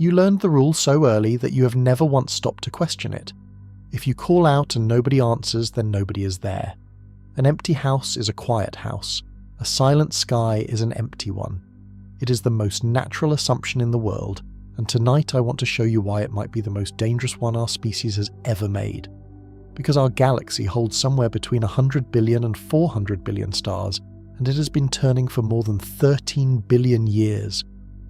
You learned the rule so early that you have never once stopped to question it. If you call out and nobody answers, then nobody is there. An empty house is a quiet house. A silent sky is an empty one. It is the most natural assumption in the world, and tonight I want to show you why it might be the most dangerous one our species has ever made. Because our galaxy holds somewhere between 100 billion and 400 billion stars, and it has been turning for more than 13 billion years.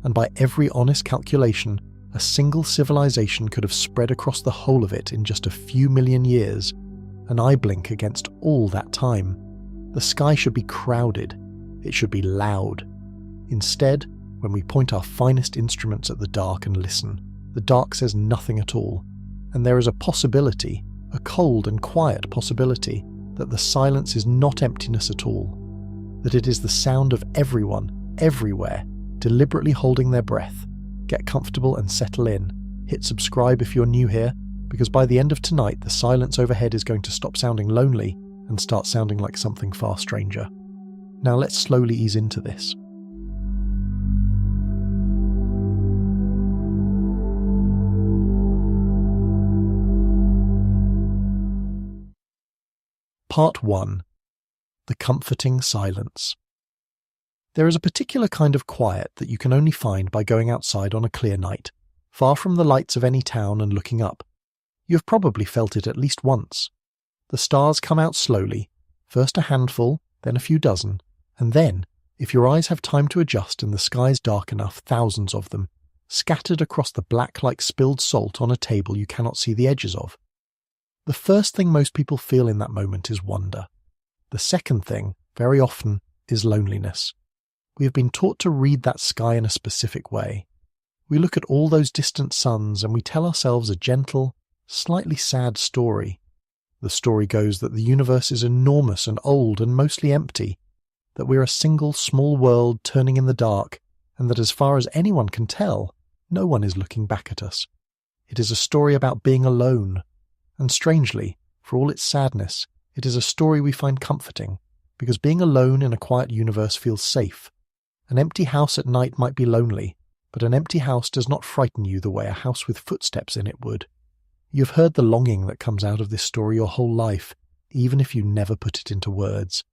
And by every honest calculation, a single civilization could have spread across the whole of it in just a few million years. An eye blink against all that time. The sky should be crowded. It should be loud. Instead, when we point our finest instruments at the dark and listen, the dark says nothing at all. And there is a possibility, a cold and quiet possibility, that the silence is not emptiness at all. That it is the sound of everyone, everywhere, deliberately holding their breath. Get comfortable and settle in. Hit subscribe if you're new here, because by the end of tonight the silence overhead is going to stop sounding lonely and start sounding like something far stranger. Now let's slowly ease into this. Part 1. The comforting silence. There is a particular kind of quiet that you can only find by going outside on a clear night, far from the lights of any town and looking up. You have probably felt it at least once. The stars come out slowly, first a handful, then a few dozen, and then, if your eyes have time to adjust and the sky's dark enough, thousands of them, scattered across the black like spilled salt on a table you cannot see the edges of. The first thing most people feel in that moment is wonder. The second thing, very often, is loneliness. We have been taught to read that sky in a specific way. We look at all those distant suns and we tell ourselves a gentle, slightly sad story. The story goes that the universe is enormous and old and mostly empty, that we're a single small world turning in the dark, and that as far as anyone can tell, no one is looking back at us. It is a story about being alone. And strangely, for all its sadness, it is a story we find comforting, because being alone in a quiet universe feels safe. An empty house at night might be lonely, but an empty house does not frighten you the way a house with footsteps in it would. You have heard the longing that comes out of this story your whole life, even if you never put it into words.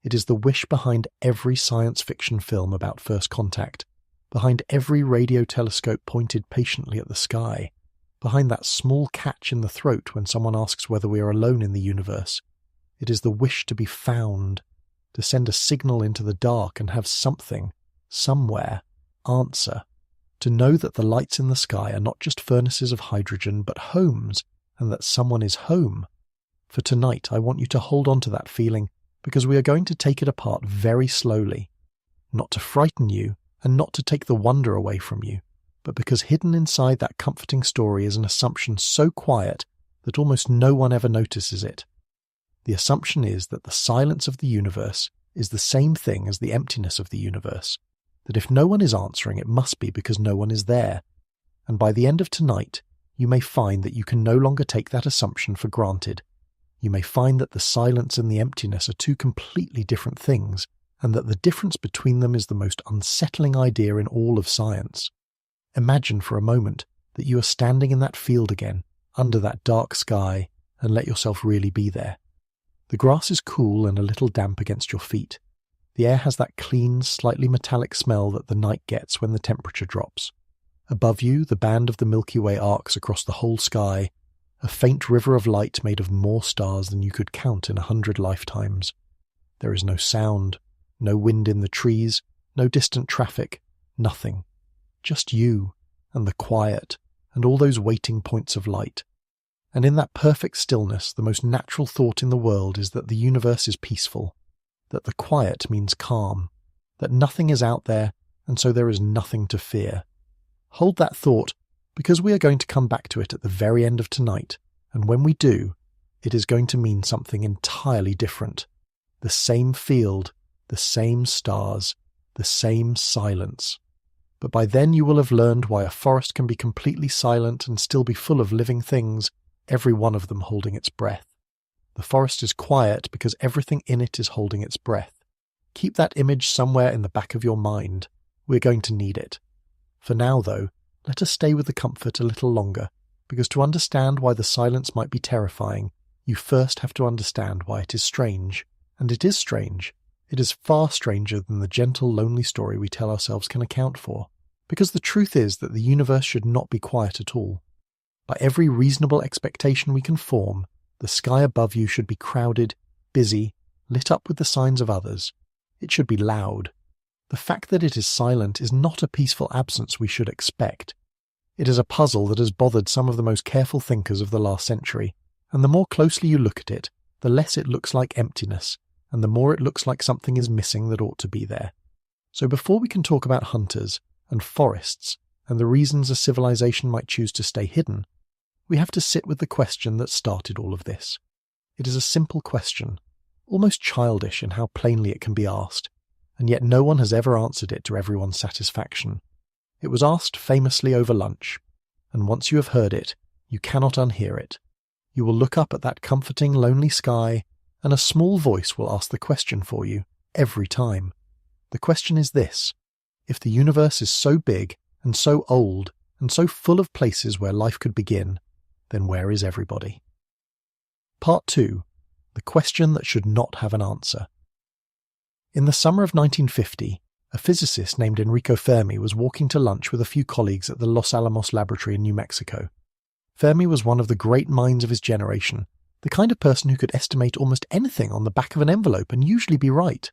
It is the wish behind every science fiction film about first contact, behind every radio telescope pointed patiently at the sky, behind that small catch in the throat when someone asks whether we are alone in the universe. It is the wish to be found, to send a signal into the dark and have something, somewhere, answer, to know that the lights in the sky are not just furnaces of hydrogen but homes, and that someone is home. For tonight I want you to hold on to that feeling, because we are going to take it apart very slowly, not to frighten you and not to take the wonder away from you, but because hidden inside that comforting story is an assumption so quiet that almost no one ever notices it. The assumption is that the silence of the universe is the same thing as the emptiness of the universe, that if no one is answering, it must be because no one is there. And by the end of tonight, you may find that you can no longer take that assumption for granted. You may find that the silence and the emptiness are two completely different things, and that the difference between them is the most unsettling idea in all of science. Imagine for a moment that you are standing in that field again, under that dark sky, and let yourself really be there. The grass is cool and a little damp against your feet. The air has that clean, slightly metallic smell that the night gets when the temperature drops. Above you, the band of the Milky Way arcs across the whole sky, a faint river of light made of more stars than you could count in 100 lifetimes. There is no sound, no wind in the trees, no distant traffic, nothing. Just you, and the quiet, and all those waiting points of light. And in that perfect stillness, the most natural thought in the world is that the universe is peaceful, that the quiet means calm, that nothing is out there, and so there is nothing to fear. Hold that thought, because we are going to come back to it at the very end of tonight, and when we do, it is going to mean something entirely different. The same field, the same stars, the same silence. But by then you will have learned why a forest can be completely silent and still be full of living things, every one of them holding its breath. The forest is quiet because everything in it is holding its breath. Keep that image somewhere in the back of your mind. We're going to need it. For now, though, let us stay with the comfort a little longer, because to understand why the silence might be terrifying, you first have to understand why it is strange. And it is strange. It is far stranger than the gentle, lonely story we tell ourselves can account for, because the truth is that the universe should not be quiet at all. By every reasonable expectation we can form, the sky above you should be crowded, busy, lit up with the signs of others. It should be loud. The fact that it is silent is not a peaceful absence we should expect. It is a puzzle that has bothered some of the most careful thinkers of the last century, and the more closely you look at it, the less it looks like emptiness, and the more it looks like something is missing that ought to be there. So before we can talk about hunters and forests and the reasons a civilization might choose to stay hidden, we have to sit with the question that started all of this. It is a simple question, almost childish in how plainly it can be asked, and yet no one has ever answered it to everyone's satisfaction. It was asked famously over lunch, and once you have heard it, you cannot unhear it. You will look up at that comforting, lonely sky, and a small voice will ask the question for you, every time. The question is this: if the universe is so big, and so old, and so full of places where life could begin, then where is everybody? Part 2. The question that should not have an answer. In the summer of 1950, a physicist named Enrico Fermi was walking to lunch with a few colleagues at the Los Alamos laboratory in New Mexico. Fermi was one of the great minds of his generation, the kind of person who could estimate almost anything on the back of an envelope and usually be right.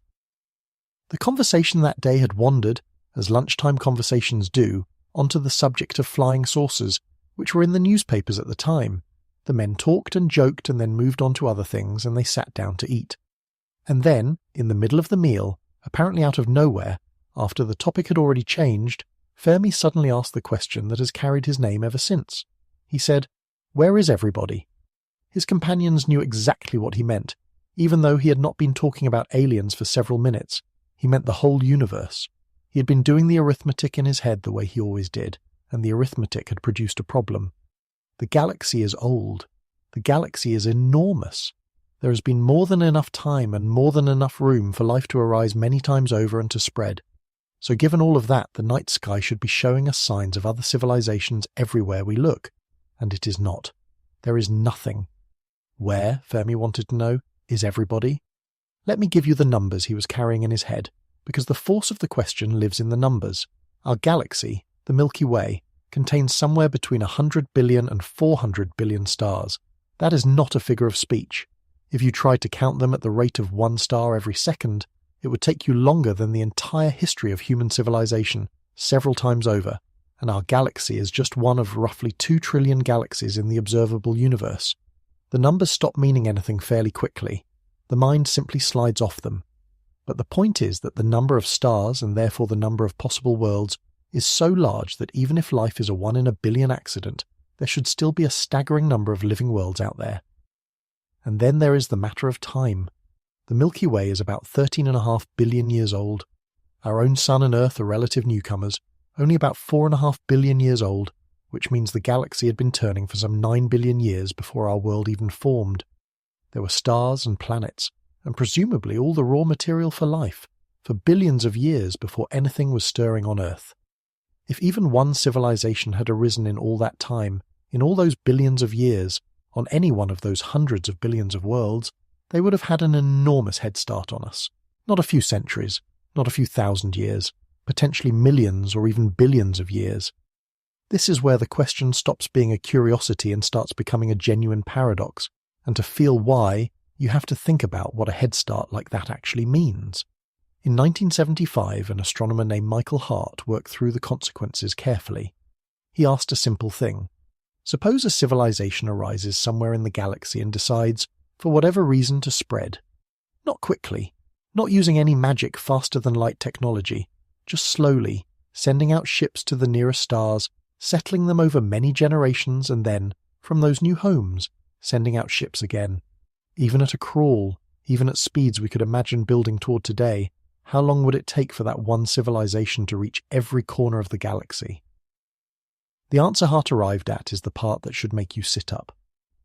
The conversation that day had wandered, as lunchtime conversations do, onto the subject of flying saucers, which were in the newspapers at the time. The men talked and joked and then moved on to other things, and they sat down to eat. And then, in the middle of the meal, apparently out of nowhere, after the topic had already changed, Fermi suddenly asked the question that has carried his name ever since. He said, "Where is everybody?" His companions knew exactly what he meant, even though he had not been talking about aliens for several minutes. He meant the whole universe. He had been doing the arithmetic in his head the way he always did, and the arithmetic had produced a problem. The galaxy is old. The galaxy is enormous. There has been more than enough time and more than enough room for life to arise many times over and to spread. So given all of that, the night sky should be showing us signs of other civilizations everywhere we look. And it is not. There is nothing. Where, Fermi wanted to know, is everybody? Let me give you the numbers he was carrying in his head, because the force of the question lives in the numbers. Our galaxy, the Milky Way, contains somewhere between 100 billion and 400 billion stars. That is not a figure of speech. If you tried to count them at the rate of 1 star every second, it would take you longer than the entire history of human civilization, several times over, and our galaxy is just one of roughly 2 trillion galaxies in the observable universe. The numbers stop meaning anything fairly quickly. The mind simply slides off them. But the point is that the number of stars, and therefore the number of possible worlds, is so large that even if life is a 1 in a billion accident, there should still be a staggering number of living worlds out there. And then there is the matter of time. The Milky Way is about 13.5 billion years old. Our own Sun and Earth are relative newcomers, only about 4.5 billion years old, which means the galaxy had been turning for some 9 billion years before our world even formed. There were stars and planets, and presumably all the raw material for life, for billions of years before anything was stirring on Earth. If even one civilization had arisen in all that time, in all those billions of years, on any one of those hundreds of billions of worlds, they would have had an enormous head start on us. Not a few centuries, not a few thousand years, potentially millions or even billions of years. This is where the question stops being a curiosity and starts becoming a genuine paradox, and to feel why, you have to think about what a head start like that actually means. In 1975, an astronomer named Michael Hart worked through the consequences carefully. He asked a simple thing. Suppose a civilization arises somewhere in the galaxy and decides, for whatever reason, to spread. Not quickly, not using any magic faster-than-light technology, just slowly, sending out ships to the nearest stars, settling them over many generations, and then, from those new homes, sending out ships again. Even at a crawl, even at speeds we could imagine building toward today, how long would it take for that one civilization to reach every corner of the galaxy? The answer Hart arrived at is the part that should make you sit up.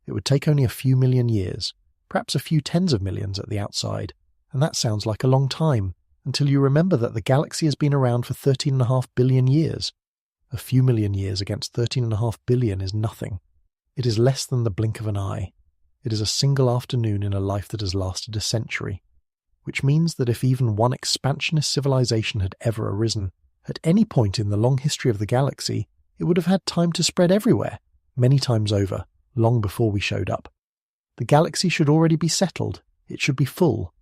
It would take only a few million years, perhaps a few tens of millions at the outside, and that sounds like a long time, until you remember that the galaxy has been around for 13.5 billion years. A few million years against 13.5 billion is nothing. It is less than the blink of an eye. It is a single afternoon in a life that has lasted a century. Which means that if even one expansionist civilization had ever arisen, at any point in the long history of the galaxy, it would have had time to spread everywhere, many times over, long before we showed up. The galaxy should already be settled. It should be full.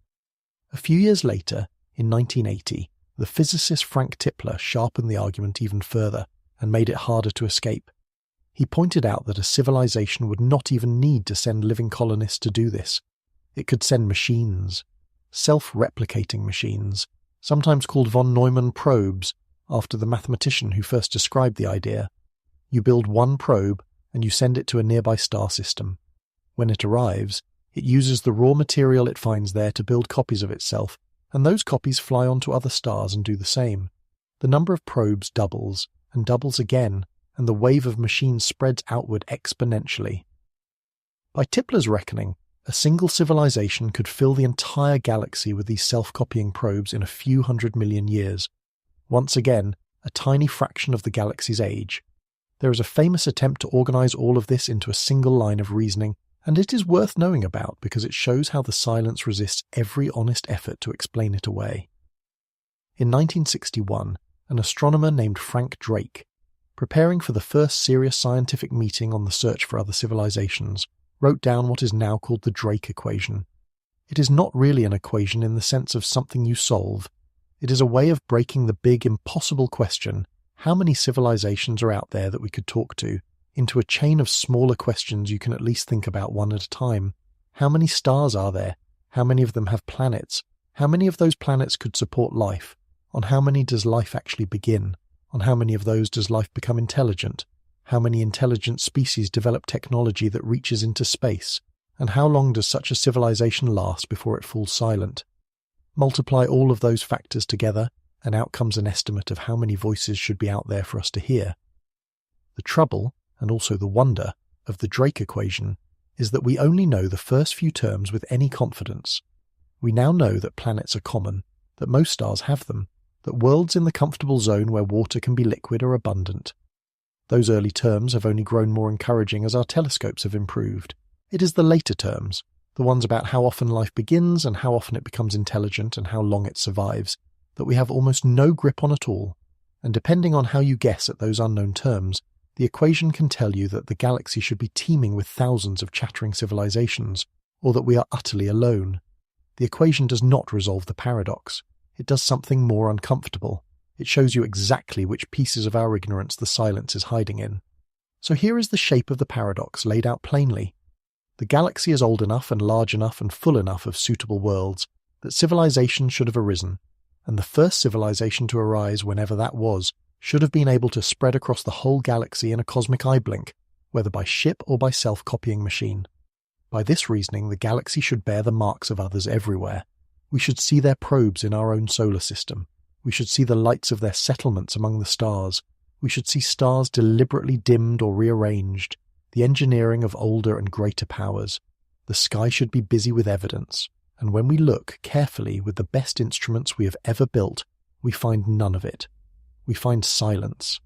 A few years later, in 1980, the physicist Frank Tipler sharpened the argument even further and made it harder to escape. He pointed out that a civilization would not even need to send living colonists to do this. It could send machines, self-replicating machines, sometimes called von Neumann probes, after the mathematician who first described the idea. You build one probe and you send it to a nearby star system. When it arrives, it uses the raw material it finds there to build copies of itself, and those copies fly onto other stars and do the same. The number of probes doubles, and doubles again, and the wave of machines spreads outward exponentially. By Tipler's reckoning, a single civilization could fill the entire galaxy with these self-copying probes in a few 100 million years. Once again, a tiny fraction of the galaxy's age. There is a famous attempt to organize all of this into a single line of reasoning, and it is worth knowing about because it shows how the silence resists every honest effort to explain it away. In 1961, an astronomer named Frank Drake, preparing for the first serious scientific meeting on the search for other civilizations, wrote down what is now called the Drake equation. It is not really an equation in the sense of something you solve. It is a way of breaking the big, impossible question, how many civilizations are out there that we could talk to, into a chain of smaller questions you can at least think about one at a time. How many stars are there? How many of them have planets? How many of those planets could support life? On how many does life actually begin? On how many of those does life become intelligent? How many intelligent species develop technology that reaches into space? And how long does such a civilization last before it falls silent? Multiply all of those factors together, and out comes an estimate of how many voices should be out there for us to hear. The trouble, and also the wonder, of the Drake equation is that we only know the first few terms with any confidence. We now know that planets are common, that most stars have them, that worlds in the comfortable zone where water can be liquid are abundant. Those early terms have only grown more encouraging as our telescopes have improved. It is the later terms, the ones about how often life begins and how often it becomes intelligent and how long it survives, that we have almost no grip on at all, and depending on how you guess at those unknown terms, the equation can tell you that the galaxy should be teeming with thousands of chattering civilizations, or that we are utterly alone. The equation does not resolve the paradox. It does something more uncomfortable. It shows you exactly which pieces of our ignorance the silence is hiding in. So here is the shape of the paradox laid out plainly. The galaxy is old enough and large enough and full enough of suitable worlds that civilization should have arisen, and the first civilization to arise, whenever that was, should have been able to spread across the whole galaxy in a cosmic eye blink, whether by ship or by self-copying machine. By this reasoning, the galaxy should bear the marks of others everywhere. We should see their probes in our own solar system. We should see the lights of their settlements among the stars. We should see stars deliberately dimmed or rearranged, the engineering of older and greater powers. The sky should be busy with evidence, and when we look carefully with the best instruments we have ever built, we find none of it. We find silence.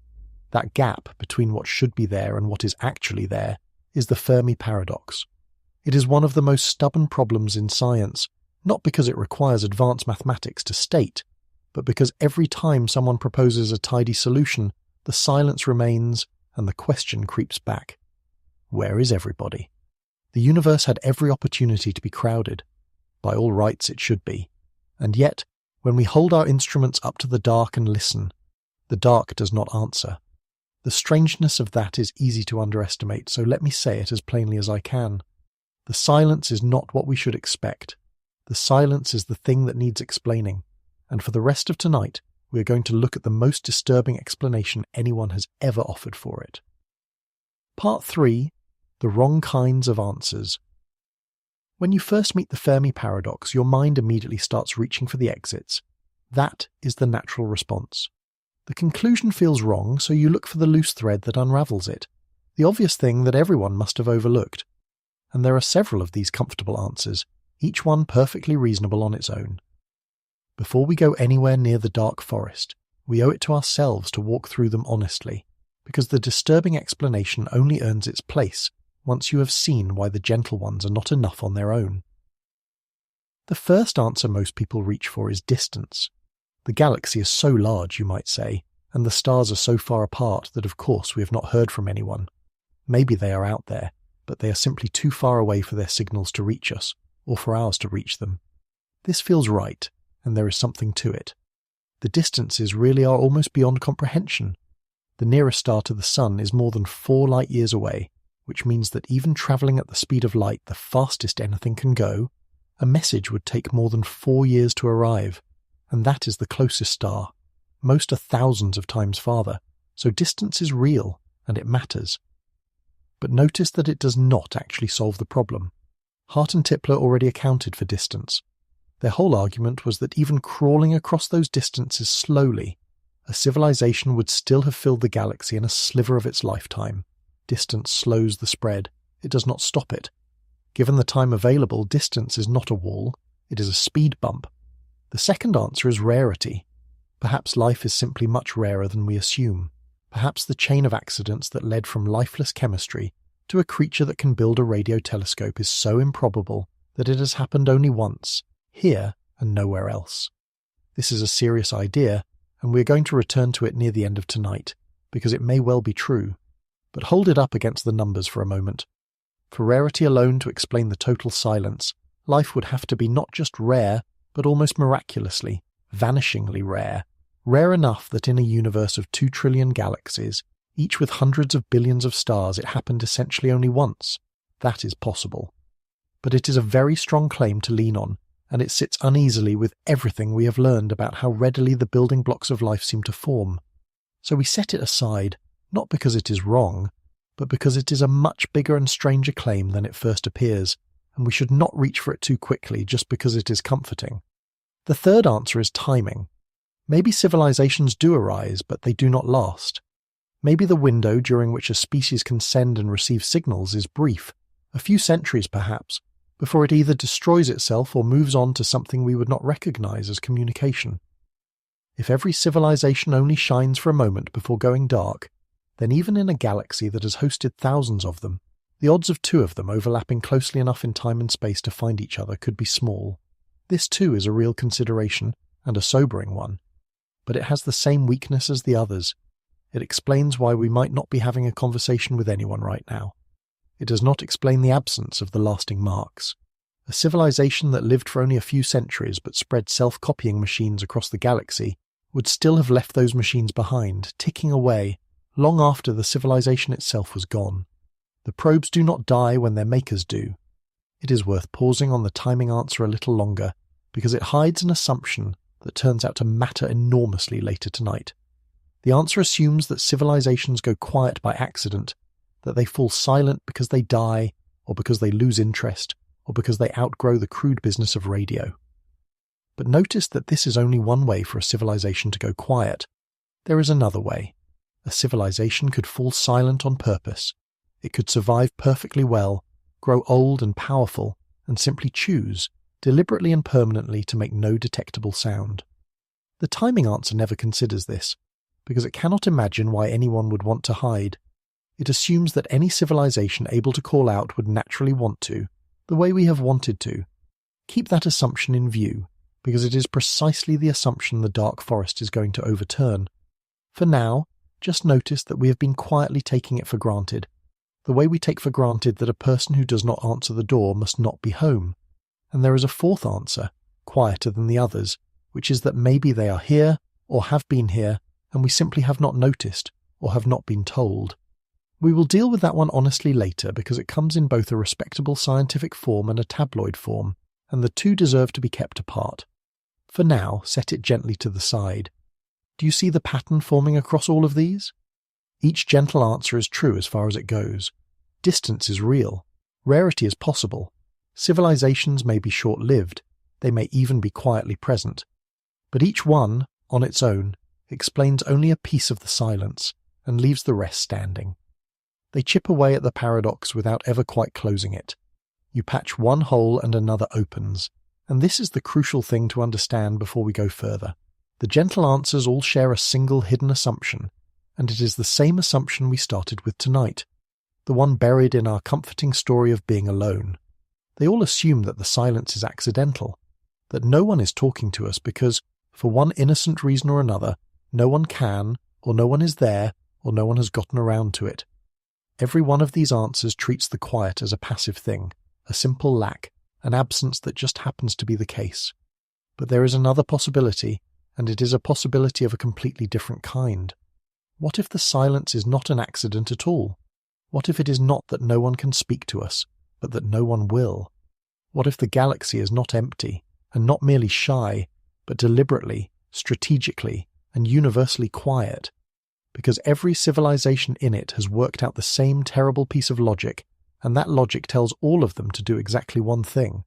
That gap between what should be there and what is actually there is the Fermi paradox. It is one of the most stubborn problems in science, not because it requires advanced mathematics to state, but because every time someone proposes a tidy solution, the silence remains and the question creeps back. Where is everybody? The universe had every opportunity to be crowded. By all rights it should be. And yet, when we hold our instruments up to the dark and listen, the dark does not answer. The strangeness of that is easy to underestimate, so let me say it as plainly as I can. The silence is not what we should expect. The silence is the thing that needs explaining, and for the rest of tonight, we are going to look at the most disturbing explanation anyone has ever offered for it. Part 3. The wrong kinds of answers. When you first meet the Fermi paradox, your mind immediately starts reaching for the exits. That is the natural response. The conclusion feels wrong, so you look for the loose thread that unravels it, the obvious thing that everyone must have overlooked. And there are several of these comfortable answers, each one perfectly reasonable on its own. Before we go anywhere near the dark forest, we owe it to ourselves to walk through them honestly, because the disturbing explanation only earns its place once you have seen why the gentle ones are not enough on their own. The first answer most people reach for is distance. The galaxy is so large, you might say, and the stars are so far apart that of course we have not heard from anyone. Maybe they are out there, but they are simply too far away for their signals to reach us, or for ours to reach them. This feels right, and there is something to it. The distances really are almost beyond comprehension. The nearest star to the Sun is more than 4 light years away, which means that even travelling at the speed of light, the fastest anything can go, a message would take more than 4 years to arrive, and that is the closest star. Most are thousands of times farther, so distance is real, and it matters. But notice that it does not actually solve the problem. Hart and Tipler already accounted for distance. Their whole argument was that even crawling across those distances slowly, a civilization would still have filled the galaxy in a sliver of its lifetime. Distance slows the spread, it does not stop it. Given the time available, distance is not a wall, it is a speed bump. The second answer is rarity. Perhaps life is simply much rarer than we assume. Perhaps the chain of accidents that led from lifeless chemistry to a creature that can build a radio telescope is so improbable that it has happened only once, here and nowhere else. This is a serious idea, and we are going to return to it near the end of tonight, because it may well be true. But hold it up against the numbers for a moment. For rarity alone to explain the total silence, life would have to be not just rare, but almost miraculously, vanishingly rare. Rare enough that in a universe of 2 trillion galaxies, each with hundreds of billions of stars, it happened essentially only once. That is possible. But it is a very strong claim to lean on, and it sits uneasily with everything we have learned about how readily the building blocks of life seem to form. So we set it aside, not because it is wrong, but because it is a much bigger and stranger claim than it first appears, and we should not reach for it too quickly just because it is comforting. The third answer is timing. Maybe civilizations do arise, but they do not last. Maybe the window during which a species can send and receive signals is brief, a few centuries perhaps, before it either destroys itself or moves on to something we would not recognize as communication. If every civilization only shines for a moment before going dark, then even in a galaxy that has hosted thousands of them, the odds of 2 of them overlapping closely enough in time and space to find each other could be small. This too is a real consideration, and a sobering one. But it has the same weakness as the others. It explains why we might not be having a conversation with anyone right now. It does not explain the absence of the lasting marks. A civilization that lived for only a few centuries but spread self-copying machines across the galaxy would still have left those machines behind, ticking away, long after the civilization itself was gone. The probes do not die when their makers do. It is worth pausing on the timing answer a little longer, because it hides an assumption that turns out to matter enormously later tonight. The answer assumes that civilizations go quiet by accident, that they fall silent because they die, or because they lose interest, or because they outgrow the crude business of radio. But notice that this is only one way for a civilization to go quiet. There is another way. A civilization could fall silent on purpose. It could survive perfectly well, grow old and powerful, and simply choose, deliberately and permanently, to make no detectable sound. The timing answer never considers this, because it cannot imagine why anyone would want to hide. It assumes that any civilization able to call out would naturally want to, the way we have wanted to. Keep that assumption in view, because it is precisely the assumption the Dark Forest is going to overturn. For now, just notice that we have been quietly taking it for granted, the way we take for granted that a person who does not answer the door must not be home. And there is a fourth answer, quieter than the others, which is that maybe they are here, or have been here, and we simply have not noticed, or have not been told. We will deal with that one honestly later, because it comes in both a respectable scientific form and a tabloid form, and the two deserve to be kept apart. For now, set it gently to the side. Do you see the pattern forming across all of these? Each gentle answer is true as far as it goes. Distance is real. Rarity is possible. Civilizations may be short-lived. They may even be quietly present. But each one, on its own, explains only a piece of the silence and leaves the rest standing. They chip away at the paradox without ever quite closing it. You patch one hole and another opens, and this is the crucial thing to understand before we go further. The gentle answers all share a single hidden assumption, and it is the same assumption we started with tonight, the one buried in our comforting story of being alone. They all assume that the silence is accidental, that no one is talking to us because, for one innocent reason or another, no one can, or no one is there, or no one has gotten around to it. Every one of these answers treats the quiet as a passive thing, a simple lack, an absence that just happens to be the case. But there is another possibility, and it is a possibility of a completely different kind. What if the silence is not an accident at all? What if it is not that no one can speak to us, but that no one will? What if the galaxy is not empty, and not merely shy, but deliberately, strategically, and universally quiet? Because every civilization in it has worked out the same terrible piece of logic, and that logic tells all of them to do exactly one thing: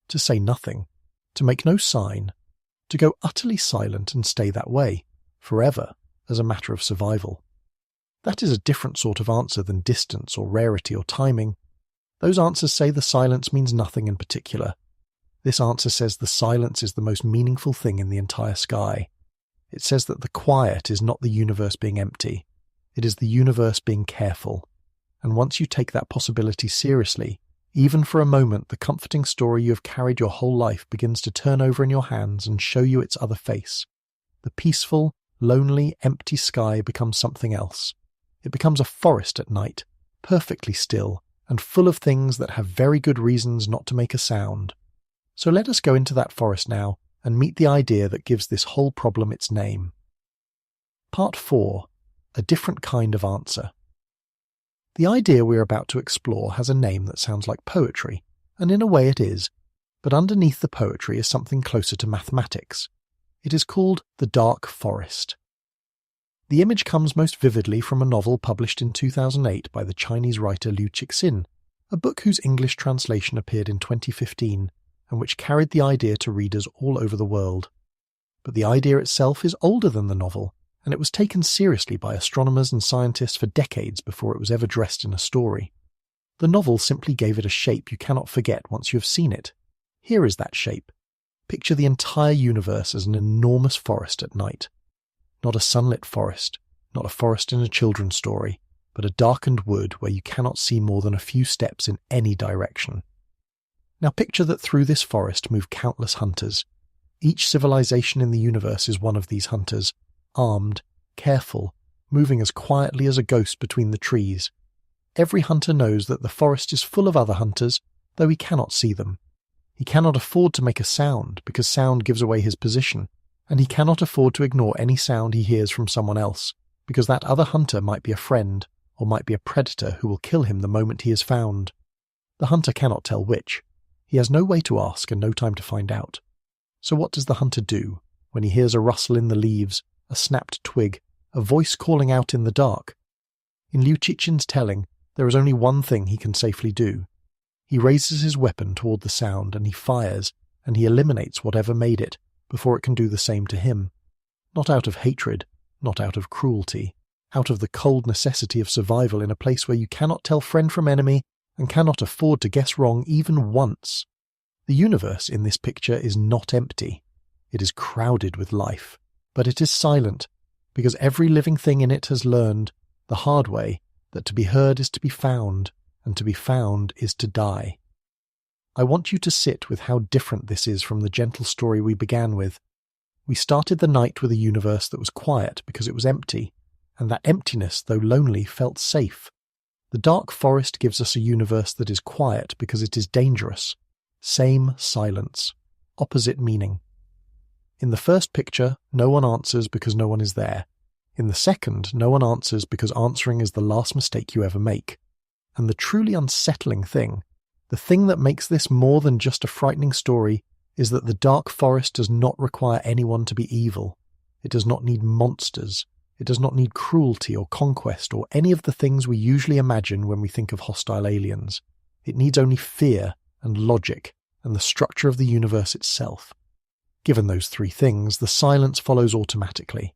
to say nothing, to make no sign, to go utterly silent and stay that way, forever, as a matter of survival. That is a different sort of answer than distance or rarity or timing. Those answers say the silence means nothing in particular. This answer says the silence is the most meaningful thing in the entire sky. It says that the quiet is not the universe being empty. It is the universe being careful. And once you take that possibility seriously, even for a moment, the comforting story you have carried your whole life begins to turn over in your hands and show you its other face. The peaceful, lonely, empty sky becomes something else. It becomes a forest at night, perfectly still, and full of things that have very good reasons not to make a sound. So let us go into that forest now and meet the idea that gives this whole problem its name. Part 4. A different kind of answer. The idea we are about to explore has a name that sounds like poetry, and in a way it is, but underneath the poetry is something closer to mathematics. It is called the dark forest. The image comes most vividly from a novel published in 2008 by the Chinese writer Liu Cixin, a book whose English translation appeared in 2015 and which carried the idea to readers all over the world. But the idea itself is older than the novel, and it was taken seriously by astronomers and scientists for decades before it was ever dressed in a story. The novel simply gave it a shape you cannot forget once you have seen it. Here is that shape. Picture the entire universe as an enormous forest at night. Not a sunlit forest, not a forest in a children's story, but a darkened wood where you cannot see more than a few steps in any direction. Now picture that through this forest move countless hunters. Each civilization in the universe is one of these hunters, armed, careful, moving as quietly as a ghost between the trees. Every hunter knows that the forest is full of other hunters, though he cannot see them. He cannot afford to make a sound, because sound gives away his position, and he cannot afford to ignore any sound he hears from someone else, because that other hunter might be a friend, or might be a predator who will kill him the moment he is found. The hunter cannot tell which. He has no way to ask and no time to find out. So what does the hunter do when he hears a rustle in the leaves, a snapped twig, a voice calling out in the dark? In Liu Cixin's telling, there is only one thing he can safely do. He raises his weapon toward the sound and he fires, and he eliminates whatever made it, before it can do the same to him. Not out of hatred, not out of cruelty, out of the cold necessity of survival in a place where you cannot tell friend from enemy and cannot afford to guess wrong even once. The universe in this picture is not empty. It is crowded with life, but it is silent, because every living thing in it has learned, the hard way, that to be heard is to be found, and to be found is to die. I want you to sit with how different this is from the gentle story we began with. We started the night with a universe that was quiet because it was empty, and that emptiness, though lonely, felt safe. The dark forest gives us a universe that is quiet because it is dangerous. Same silence, opposite meaning. In the first picture, no one answers because no one is there. In the second, no one answers because answering is the last mistake you ever make. And the truly unsettling thing, the thing that makes this more than just a frightening story, is that the dark forest does not require anyone to be evil. It does not need monsters. It does not need cruelty or conquest or any of the things we usually imagine when we think of hostile aliens. It needs only fear and logic and the structure of the universe itself. Given those three things, the silence follows automatically.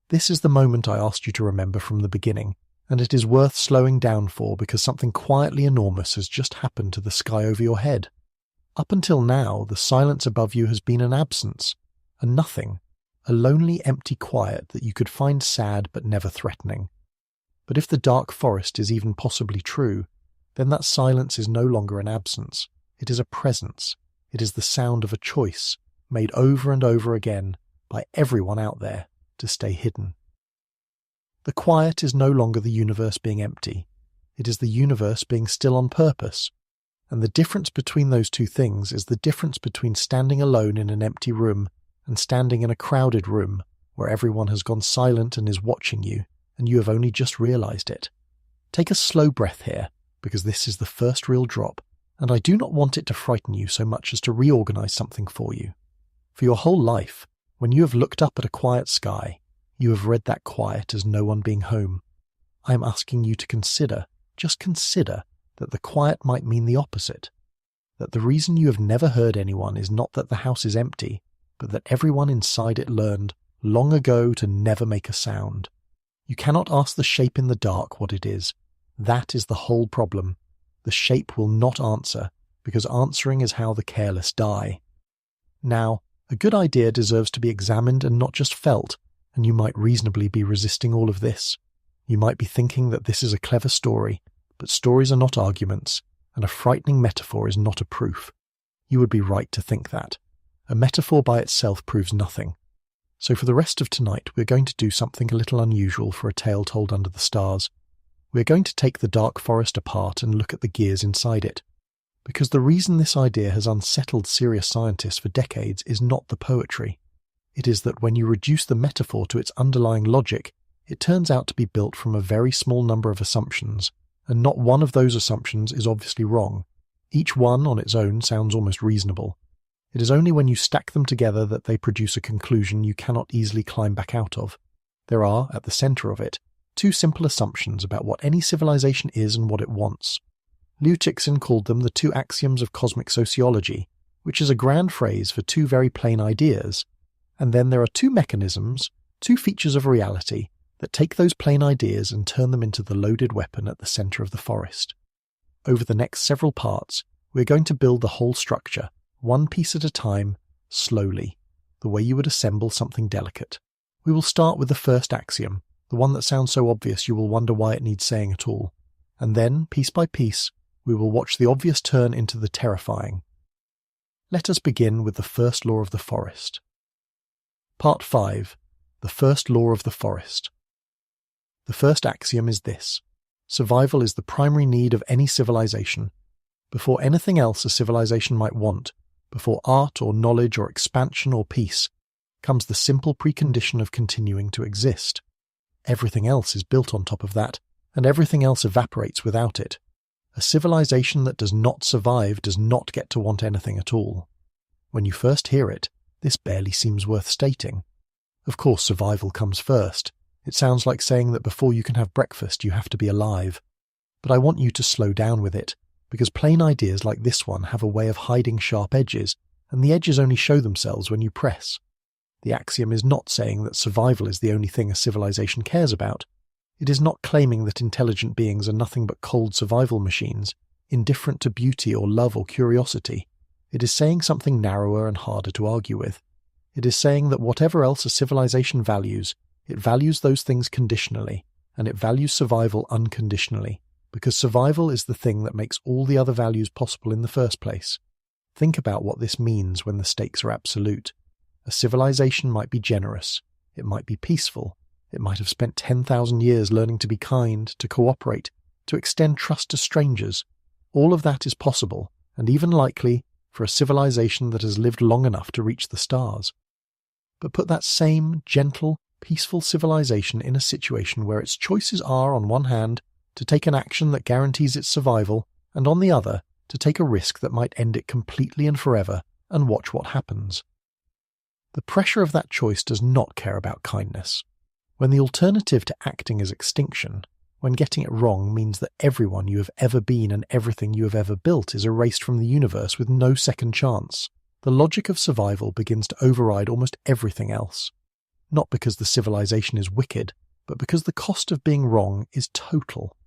This is the moment I asked you to remember from the beginning, and it is worth slowing down for because something quietly enormous has just happened to the sky over your head. Up until now, the silence above you has been an absence, a nothing, a lonely, empty quiet that you could find sad but never threatening. But if the dark forest is even possibly true, then that silence is no longer an absence. It is a presence. It is the sound of a choice, made over and over again by everyone out there to stay hidden. The quiet is no longer the universe being empty. It is the universe being still on purpose. And the difference between those two things is the difference between standing alone in an empty room and standing in a crowded room where everyone has gone silent and is watching you, and you have only just realized it. Take a slow breath here, because this is the first real drop, and I do not want it to frighten you so much as to reorganize something for you. For your whole life, when you have looked up at a quiet sky, you have read that quiet as no one being home. I am asking you to consider, just consider, that the quiet might mean the opposite. That the reason you have never heard anyone is not that the house is empty, but that everyone inside it learned long ago to never make a sound. You cannot ask the shape in the dark what it is. That is the whole problem. The shape will not answer, because answering is how the careless die. Now, a good idea deserves to be examined and not just felt, and you might reasonably be resisting all of this. You might be thinking that this is a clever story, but stories are not arguments, and a frightening metaphor is not a proof. You would be right to think that. A metaphor by itself proves nothing. So for the rest of tonight, we're going to do something a little unusual for a tale told under the stars. We're going to take the dark forest apart and look at the gears inside it. Because the reason this idea has unsettled serious scientists for decades is not the poetry. It is that when you reduce the metaphor to its underlying logic, it turns out to be built from a very small number of assumptions, and not one of those assumptions is obviously wrong. Each one on its own sounds almost reasonable. It is only when you stack them together that they produce a conclusion you cannot easily climb back out of. There are, at the centre of it, two simple assumptions about what any civilization is and what it wants. Liu Cixin called them the two axioms of cosmic sociology, which is a grand phrase for two very plain ideas. And then there are two mechanisms, two features of reality, that take those plain ideas and turn them into the loaded weapon at the centre of the forest. Over the next several parts, we're going to build the whole structure, one piece at a time, slowly, the way you would assemble something delicate. We will start with the first axiom, the one that sounds so obvious you will wonder why it needs saying at all. And then, piece by piece, we will watch the obvious turn into the terrifying. Let us begin with the first law of the forest. Part 5. The first law of the forest. The first axiom is this: survival is the primary need of any civilization. Before anything else a civilization might want, before art or knowledge or expansion or peace, comes the simple precondition of continuing to exist. Everything else is built on top of that, and everything else evaporates without it. A civilization that does not survive does not get to want anything at all. When you first hear it, this barely seems worth stating. Of course, survival comes first. It sounds like saying that before you can have breakfast, you have to be alive. But I want you to slow down with it, because plain ideas like this one have a way of hiding sharp edges, and the edges only show themselves when you press. The axiom is not saying that survival is the only thing a civilization cares about. It is not claiming that intelligent beings are nothing but cold survival machines, indifferent to beauty or love or curiosity. It is saying something narrower and harder to argue with. It is saying that whatever else a civilization values, it values those things conditionally, and it values survival unconditionally, because survival is the thing that makes all the other values possible in the first place. Think about what this means when the stakes are absolute. A civilization might be generous, it might be peaceful, it might have spent 10,000 years learning to be kind, to cooperate, to extend trust to strangers. All of that is possible, and even likely, for a civilization that has lived long enough to reach the stars. But put that same gentle, peaceful civilization in a situation where its choices are, on one hand, to take an action that guarantees its survival, and on the other, to take a risk that might end it completely and forever, and watch what happens. The pressure of that choice does not care about kindness. When the alternative to acting is extinction, when getting it wrong means that everyone you have ever been and everything you have ever built is erased from the universe with no second chance, the logic of survival begins to override almost everything else. Not because the civilization is wicked, but because the cost of being wrong is total.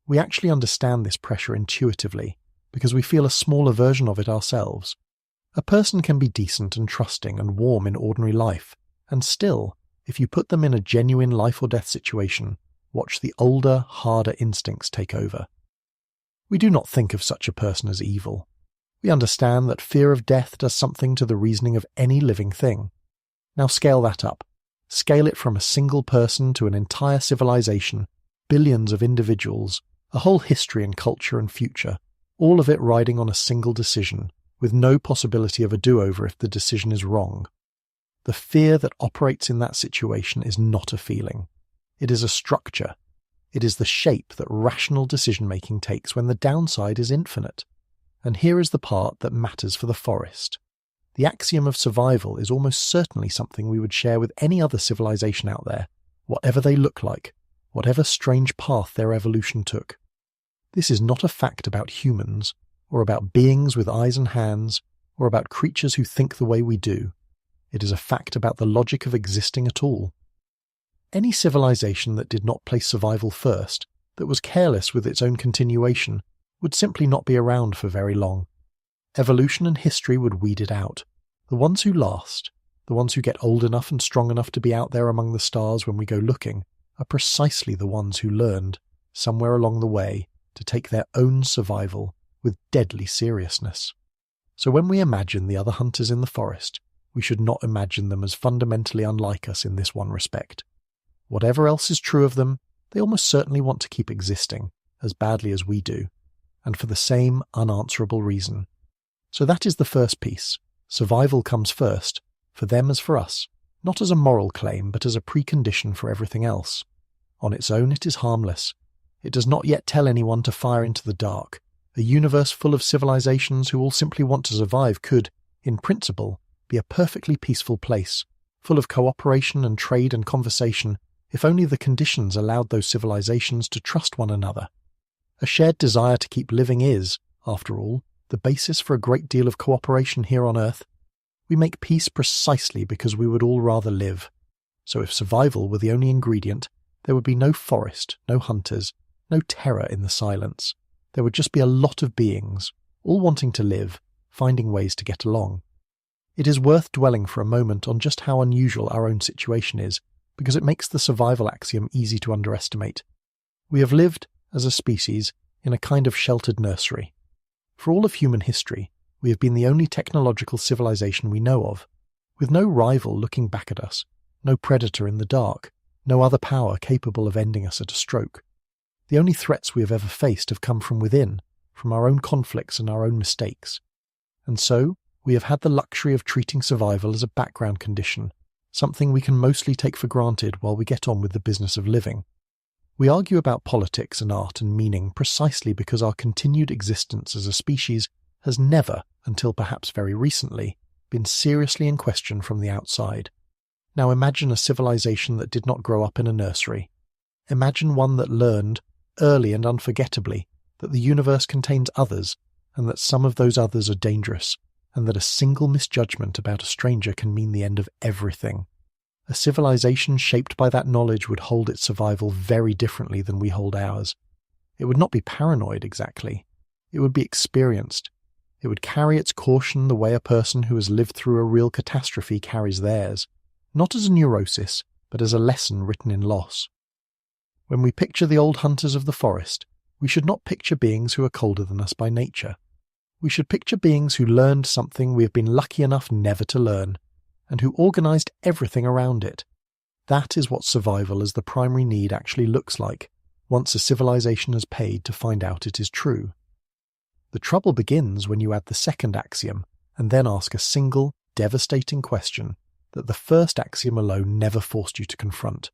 We actually understand this pressure intuitively, because we feel a smaller version of it ourselves. A person can be decent and trusting and warm in ordinary life, And still, if you put them in a genuine life or death situation, watch the older, harder instincts take over. We do not think of such a person as evil. We understand that fear of death does something to the reasoning of any living thing. Now scale that up. Scale it from a single person to an entire civilization, billions of individuals, a whole history and culture and future, all of it riding on a single decision, with no possibility of a do-over if the decision is wrong. The fear that operates in that situation is not a feeling. It is a structure. It is the shape that rational decision-making takes when the downside is infinite. And here is the part that matters for the forest. The axiom of survival is almost certainly something we would share with any other civilization out there, whatever they look like, whatever strange path their evolution took. This is not a fact about humans, or about beings with eyes and hands, or about creatures who think the way we do. It is a fact about the logic of existing at all. Any civilization that did not place survival first, that was careless with its own continuation, would simply not be around for very long. Evolution and history would weed it out. The ones who last, the ones who get old enough and strong enough to be out there among the stars when we go looking, are precisely the ones who learned, somewhere along the way, to take their own survival with deadly seriousness. So when we imagine the other hunters in the forest, we should not imagine them as fundamentally unlike us in this one respect. Whatever else is true of them, they almost certainly want to keep existing, as badly as we do, and for the same unanswerable reason. So that is the first piece. Survival comes first, for them as for us, not as a moral claim, but as a precondition for everything else. On its own it is harmless. It does not yet tell anyone to fire into the dark. A universe full of civilizations who all simply want to survive could, in principle, be a perfectly peaceful place, full of cooperation and trade and conversation, if only the conditions allowed those civilizations to trust one another. A shared desire to keep living is, after all, the basis for a great deal of cooperation here on Earth. We make peace precisely because we would all rather live. So if survival were the only ingredient, there would be no forest, no hunters, no terror in the silence. There would just be a lot of beings, all wanting to live, finding ways to get along. It is worth dwelling for a moment on just how unusual our own situation is, because it makes the survival axiom easy to underestimate. We have lived, as a species, in a kind of sheltered nursery. For all of human history, we have been the only technological civilization we know of, with no rival looking back at us, no predator in the dark, no other power capable of ending us at a stroke. The only threats we have ever faced have come from within, from our own conflicts and our own mistakes. And so, we have had the luxury of treating survival as a background condition, something we can mostly take for granted while we get on with the business of living. We argue about politics and art and meaning precisely because our continued existence as a species has never, until perhaps very recently, been seriously in question from the outside. Now imagine a civilization that did not grow up in a nursery. Imagine one that learned, early and unforgettably, that the universe contains others, and that some of those others are dangerous, and that a single misjudgment about a stranger can mean the end of everything. A civilization shaped by that knowledge would hold its survival very differently than we hold ours. It would not be paranoid exactly. It would be experienced. It would carry its caution the way a person who has lived through a real catastrophe carries theirs, not as a neurosis, but as a lesson written in loss. When we picture the old hunters of the forest, we should not picture beings who are colder than us by nature. We should picture beings who learned something we have been lucky enough never to learn, and who organized everything around it. That is what survival as the primary need actually looks like, once a civilization has paid to find out it is true. The trouble begins when you add the second axiom, and then ask a single, devastating question that the first axiom alone never forced you to confront.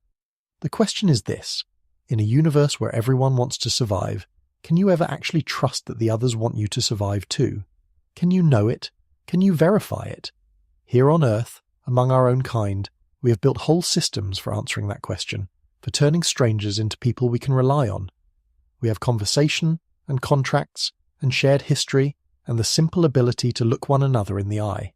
The question is this: in a universe where everyone wants to survive, can you ever actually trust that the others want you to survive too? Can you know it? Can you verify it? Here on Earth, among our own kind, we have built whole systems for answering that question, for turning strangers into people we can rely on. We have conversation and contracts and shared history and the simple ability to look one another in the eye.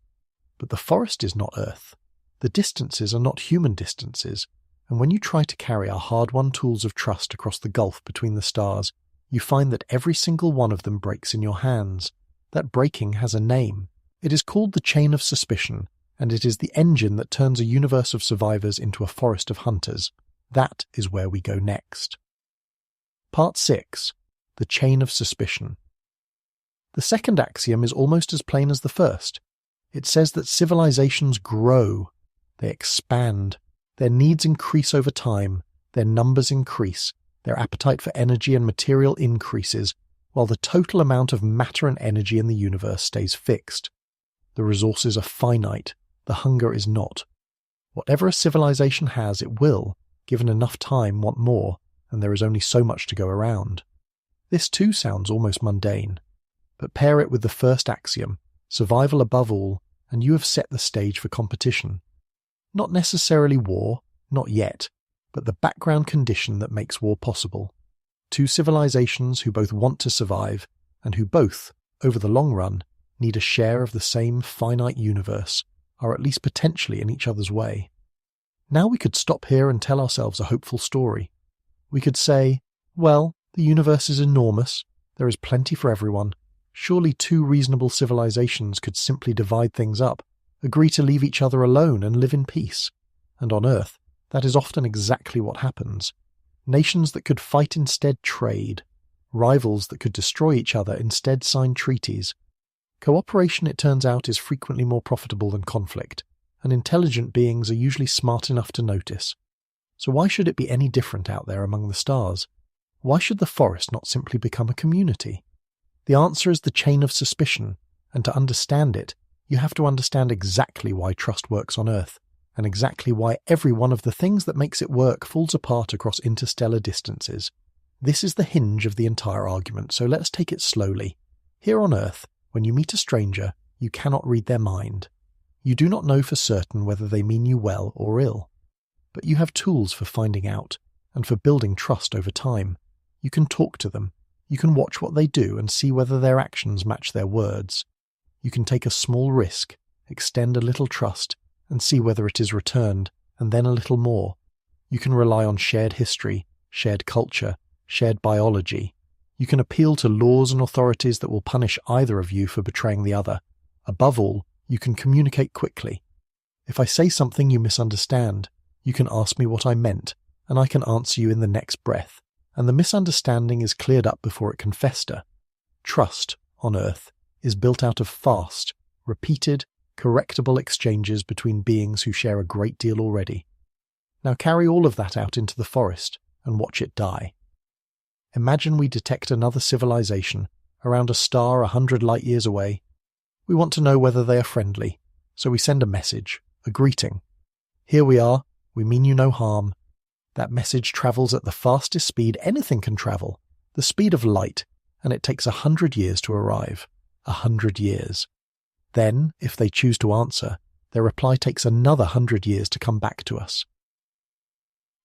But the forest is not Earth. The distances are not human distances, and when you try to carry our hard-won tools of trust across the gulf between the stars, you find that every single one of them breaks in your hands. That breaking has a name. It is called the chain of suspicion, and it is the engine that turns a universe of survivors into a forest of hunters. That is where we go next. Part 6. The Chain of Suspicion. The second axiom is almost as plain as the first. It says that civilizations grow, they expand, their needs increase over time, their numbers increase, their appetite for energy and material increases, while the total amount of matter and energy in the universe stays fixed. The resources are finite, the hunger is not. Whatever a civilization has, it will, given enough time, want more, and there is only so much to go around. This too sounds almost mundane, but pair it with the first axiom, survival above all, and you have set the stage for competition. Not necessarily war, not yet, but the background condition that makes war possible. Two civilizations who both want to survive, and who both, over the long run, need a share of the same finite universe, are at least potentially in each other's way. Now we could stop here and tell ourselves a hopeful story. We could say, well, the universe is enormous, there is plenty for everyone. Surely two reasonable civilizations could simply divide things up, agree to leave each other alone and live in peace. And on Earth, that is often exactly what happens. Nations that could fight instead trade. Rivals that could destroy each other instead sign treaties. Cooperation, it turns out, is frequently more profitable than conflict, and intelligent beings are usually smart enough to notice. So why should it be any different out there among the stars? Why should the forest not simply become a community? The answer is the chain of suspicion, and to understand it, you have to understand exactly why trust works on Earth, and exactly why every one of the things that makes it work falls apart across interstellar distances. This is the hinge of the entire argument, so let's take it slowly. Here on Earth, when you meet a stranger, you cannot read their mind. You do not know for certain whether they mean you well or ill. But you have tools for finding out, and for building trust over time. You can talk to them. You can watch what they do and see whether their actions match their words. You can take a small risk, extend a little trust, and see whether it is returned, and then a little more. You can rely on shared history, shared culture, shared biology. You can appeal to laws and authorities that will punish either of you for betraying the other. Above all, you can communicate quickly. If I say something you misunderstand, you can ask me what I meant, and I can answer you in the next breath, and the misunderstanding is cleared up before it can fester. Trust, on Earth, is built out of fast, repeated, correctable exchanges between beings who share a great deal already. Now carry all of that out into the forest and watch it die. Imagine we detect another civilization around a star 100 light years away. We want to know whether they are friendly, so we send a message, a greeting. Here we are, we mean you no harm. That message travels at the fastest speed anything can travel, the speed of light, and it takes 100 years to arrive. 100 years. Then, if they choose to answer, their reply takes another 100 years to come back to us.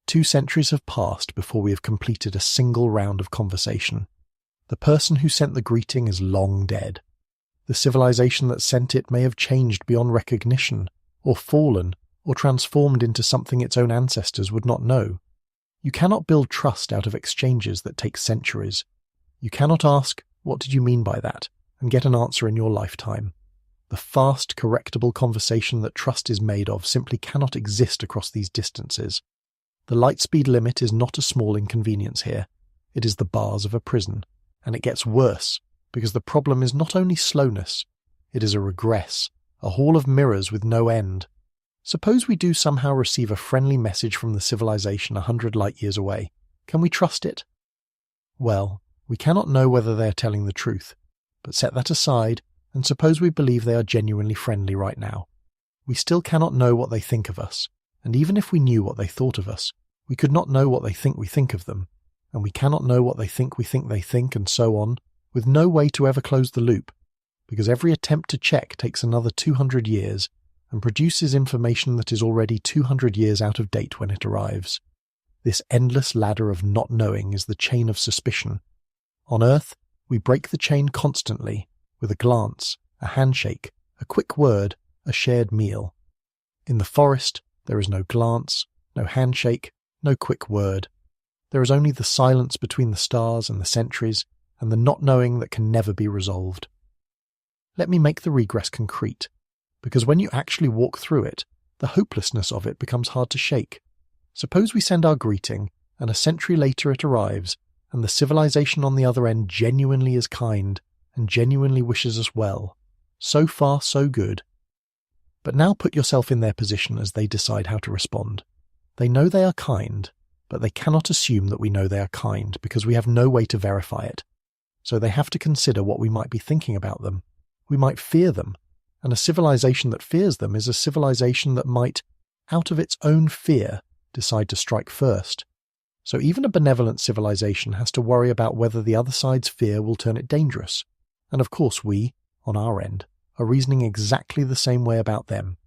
2 centuries have passed before we have completed a single round of conversation. The person who sent the greeting is long dead. The civilization that sent it may have changed beyond recognition, or fallen, or transformed into something its own ancestors would not know. You cannot build trust out of exchanges that take centuries. You cannot ask, "What did you mean by that?" and get an answer in your lifetime. The fast, correctable conversation that trust is made of simply cannot exist across these distances. The light speed limit is not a small inconvenience here. It is the bars of a prison, and it gets worse, because the problem is not only slowness, it is a regress, a hall of mirrors with no end. Suppose we do somehow receive a friendly message from the civilization 100 light years away. Can we trust it? Well, we cannot know whether they are telling the truth, but set that aside, and suppose we believe they are genuinely friendly right now. We still cannot know what they think of us, and even if we knew what they thought of us, we could not know what they think we think of them, and we cannot know what they think they think, and so on, with no way to ever close the loop, because every attempt to check takes another 200 years, and produces information that is already 200 years out of date when it arrives. This endless ladder of not knowing is the chain of suspicion. On Earth, we break the chain constantly, with a glance, a handshake, a quick word, a shared meal. In the forest, there is no glance, no handshake, no quick word. There is only the silence between the stars and the centuries, and the not knowing that can never be resolved. Let me make the regress concrete. because when you actually walk through it, the hopelessness of it becomes hard to shake. Suppose we send our greeting, and a century later it arrives, and the civilization on the other end genuinely is kind and genuinely wishes us well. So far, so good. But now put yourself in their position as they decide how to respond. They know they are kind, but they cannot assume that we know they are kind because we have no way to verify it. So they have to consider what we might be thinking about them. We might fear them, and a civilization that fears them is a civilization that might, out of its own fear, decide to strike first. So even a benevolent civilization has to worry about whether the other side's fear will turn it dangerous. And of course we, on our end, are reasoning exactly the same way about them.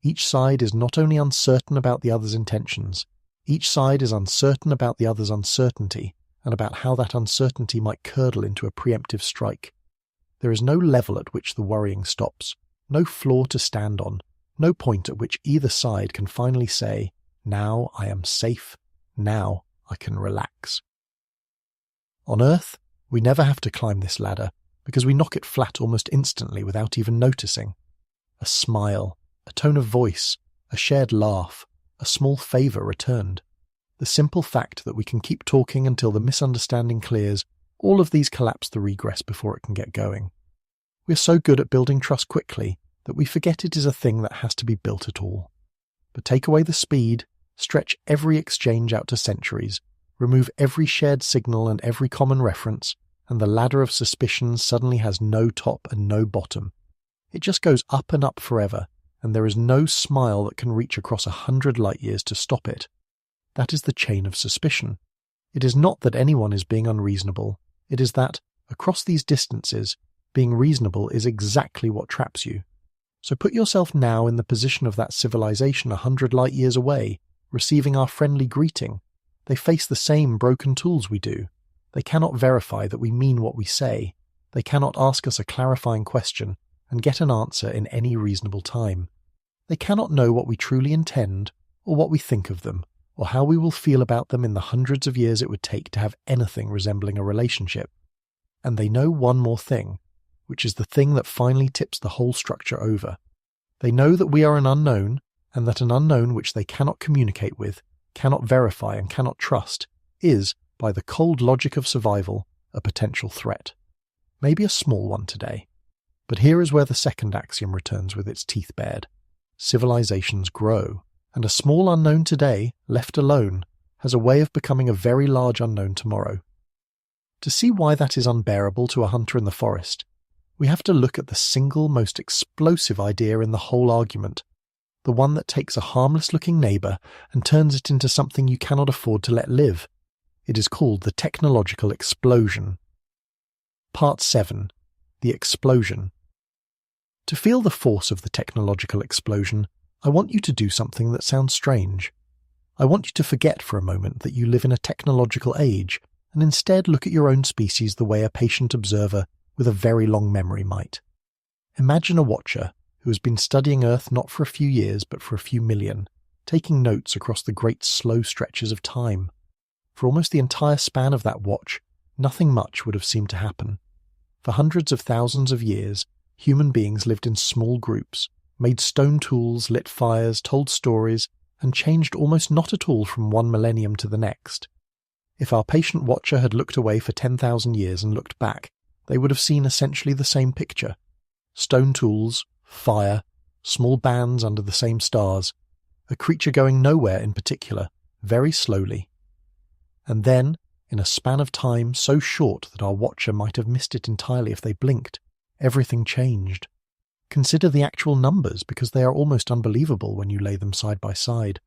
Each side is not only uncertain about the other's intentions, each side is uncertain about the other's uncertainty and about how that uncertainty might curdle into a preemptive strike. There is no level at which the worrying stops, no floor to stand on, no point at which either side can finally say, "Now I am safe, now I can relax." On Earth, we never have to climb this ladder because we knock it flat almost instantly without even noticing. A smile, a tone of voice, a shared laugh, a small favour returned. The simple fact that we can keep talking until the misunderstanding clears, all of these collapse the regress before it can get going. We are so good at building trust quickly that we forget it is a thing that has to be built at all. But take away the speed, stretch every exchange out to centuries, remove every shared signal and every common reference, and the ladder of suspicion suddenly has no top and no bottom. It just goes up and up forever, and there is no smile that can reach across 100 light-years to stop it. That is the chain of suspicion. It is not that anyone is being unreasonable. It is that, across these distances, being reasonable is exactly what traps you. So put yourself now in the position of that civilization 100 light-years away, receiving our friendly greeting. They face the same broken tools we do. They cannot verify that we mean what we say. They cannot ask us a clarifying question and get an answer in any reasonable time. They cannot know what we truly intend, or what we think of them, or how we will feel about them in the hundreds of years it would take to have anything resembling a relationship. And they know one more thing, which is the thing that finally tips the whole structure over. They know that we are an unknown, and that an unknown which they cannot communicate with, cannot verify and cannot trust, is, by the cold logic of survival, a potential threat. Maybe a small one today. But here is where the second axiom returns with its teeth bared. Civilizations grow, and a small unknown today, left alone, has a way of becoming a very large unknown tomorrow. To see why that is unbearable to a hunter in the forest, we have to look at the single most explosive idea in the whole argument, the one that takes a harmless-looking neighbour and turns it into something you cannot afford to let live. It is called the technological explosion. Part 7. The explosion. To feel the force of the technological explosion, I want you to do something that sounds strange. I want you to forget for a moment that you live in a technological age and instead look at your own species the way a patient observer with a very long memory might. Imagine a watcher who has been studying Earth not for a few years but for a few million, taking notes across the great slow stretches of time. For almost the entire span of that watch, nothing much would have seemed to happen. For hundreds of thousands of years, human beings lived in small groups, made stone tools, lit fires, told stories, and changed almost not at all from one millennium to the next. If our patient watcher had looked away for 10,000 years and looked back, they would have seen essentially the same picture. Stone tools, fire, small bands under the same stars, a creature going nowhere in particular, very slowly. And then, in a span of time so short that our watcher might have missed it entirely if they blinked, everything changed. Consider the actual numbers, because they are almost unbelievable when you lay them side by side.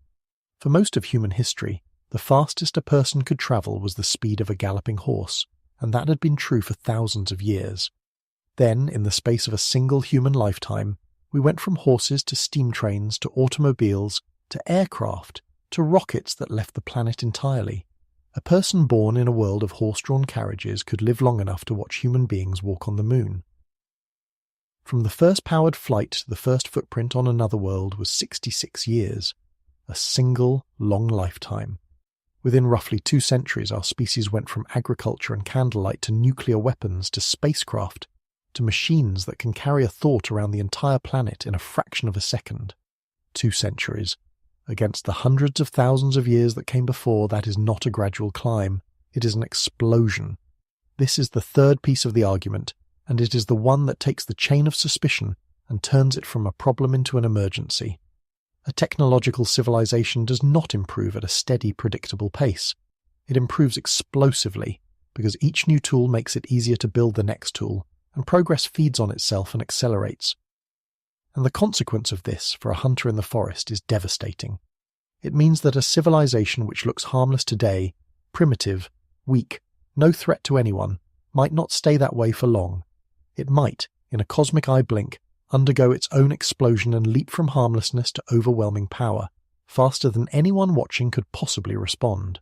For most of human history, the fastest a person could travel was the speed of a galloping horse, and that had been true for thousands of years. Then, in the space of a single human lifetime, we went from horses to steam trains to automobiles to aircraft to rockets that left the planet entirely. A person born in a world of horse-drawn carriages could live long enough to watch human beings walk on the moon. From the first powered flight to the first footprint on another world was 66 years, a single long lifetime. Within roughly 2 centuries, our species went from agriculture and candlelight to nuclear weapons to spacecraft, to machines that can carry a thought around the entire planet in a fraction of a second. 2 centuries. Against the hundreds of thousands of years that came before, that is not a gradual climb. It is an explosion. This is the third piece of the argument, and it is the one that takes the chain of suspicion and turns it from a problem into an emergency. A technological civilization does not improve at a steady, predictable pace. It improves explosively, because each new tool makes it easier to build the next tool, and progress feeds on itself and accelerates. And the consequence of this for a hunter in the forest is devastating. It means that a civilization which looks harmless today, primitive, weak, no threat to anyone, might not stay that way for long. It might, in a cosmic eye blink, undergo its own explosion and leap from harmlessness to overwhelming power, faster than anyone watching could possibly respond.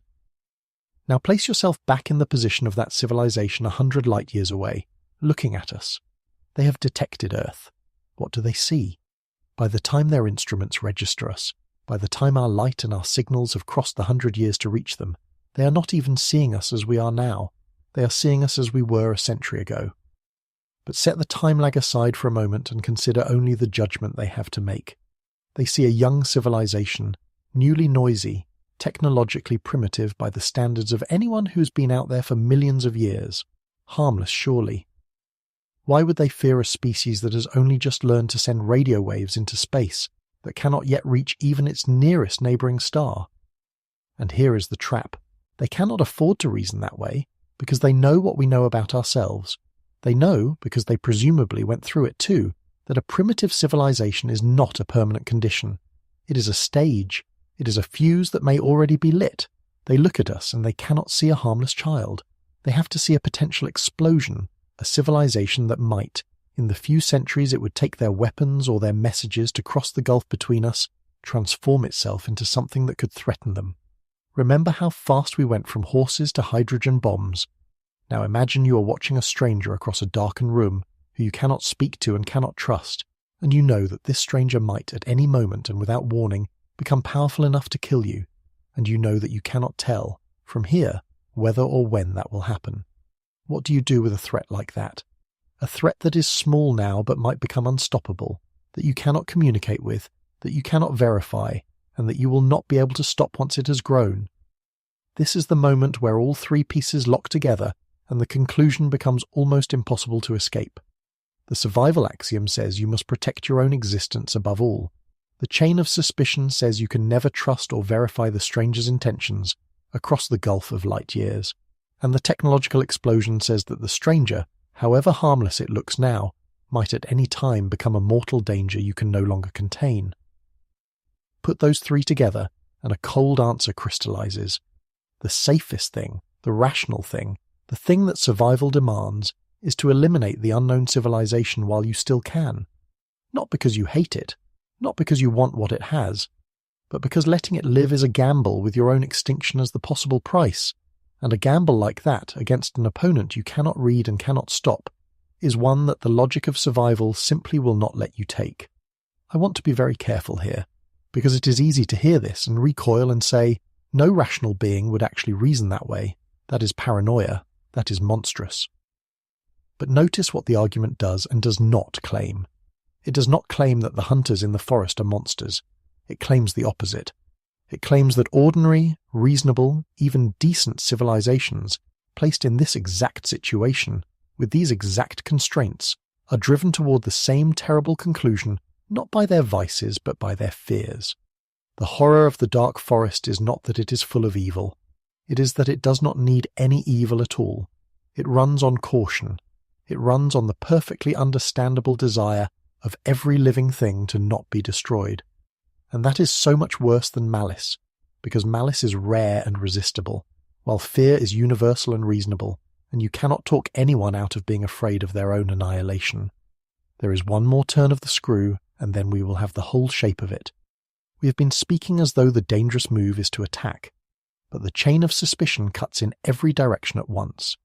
Now place yourself back in the position of that civilization 100 light-years away, looking at us. They have detected Earth. What do they see? By the time their instruments register us, by the time our light and our signals have crossed the 100 years to reach them, they are not even seeing us as we are now. They are seeing us as we were a century ago. But set the time lag aside for a moment and consider only the judgment they have to make. They see a young civilization, newly noisy, technologically primitive by the standards of anyone who's been out there for millions of years. Harmless, surely. Why would they fear a species that has only just learned to send radio waves into space, that cannot yet reach even its nearest neighbouring star? And here is the trap. They cannot afford to reason that way, because they know what we know about ourselves. They know, because they presumably went through it too, that a primitive civilization is not a permanent condition. It is a stage. It is a fuse that may already be lit. They look at us and they cannot see a harmless child. They have to see a potential explosion, a civilization that might, in the few centuries it would take their weapons or their messages to cross the gulf between us, transform itself into something that could threaten them. Remember how fast we went from horses to hydrogen bombs. Now imagine you are watching a stranger across a darkened room who you cannot speak to and cannot trust, and you know that this stranger might at any moment and without warning become powerful enough to kill you, and you know that you cannot tell, from here, whether or when that will happen. What do you do with a threat like that? A threat that is small now but might become unstoppable, that you cannot communicate with, that you cannot verify, and that you will not be able to stop once it has grown. This is the moment where all 3 pieces lock together and the conclusion becomes almost impossible to escape. The survival axiom says you must protect your own existence above all. The chain of suspicion says you can never trust or verify the stranger's intentions across the gulf of light years. And the technological explosion says that the stranger, however harmless it looks now, might at any time become a mortal danger you can no longer contain. Put those 3 together, and a cold answer crystallizes. The safest thing, the rational thing, the thing that survival demands, is to eliminate the unknown civilization while you still can. Not because you hate it, not because you want what it has, but because letting it live is a gamble with your own extinction as the possible price, and a gamble like that against an opponent you cannot read and cannot stop is one that the logic of survival simply will not let you take. I want to be very careful here, because it is easy to hear this and recoil and say, no rational being would actually reason that way. That is paranoia. That is monstrous. But notice what the argument does and does not claim. It does not claim that the hunters in the forest are monsters. It claims the opposite. It claims that ordinary, reasonable, even decent civilizations, placed in this exact situation, with these exact constraints, are driven toward the same terrible conclusion, not by their vices but by their fears. The horror of the dark forest is not that it is full of evil. It is that it does not need any evil at all. It runs on caution. It runs on the perfectly understandable desire of every living thing to not be destroyed. And that is so much worse than malice, because malice is rare and resistible, while fear is universal and reasonable, and you cannot talk anyone out of being afraid of their own annihilation. There is one more turn of the screw, and then we will have the whole shape of it. We have been speaking as though the dangerous move is to attack, but the chain of suspicion cuts in every direction at once.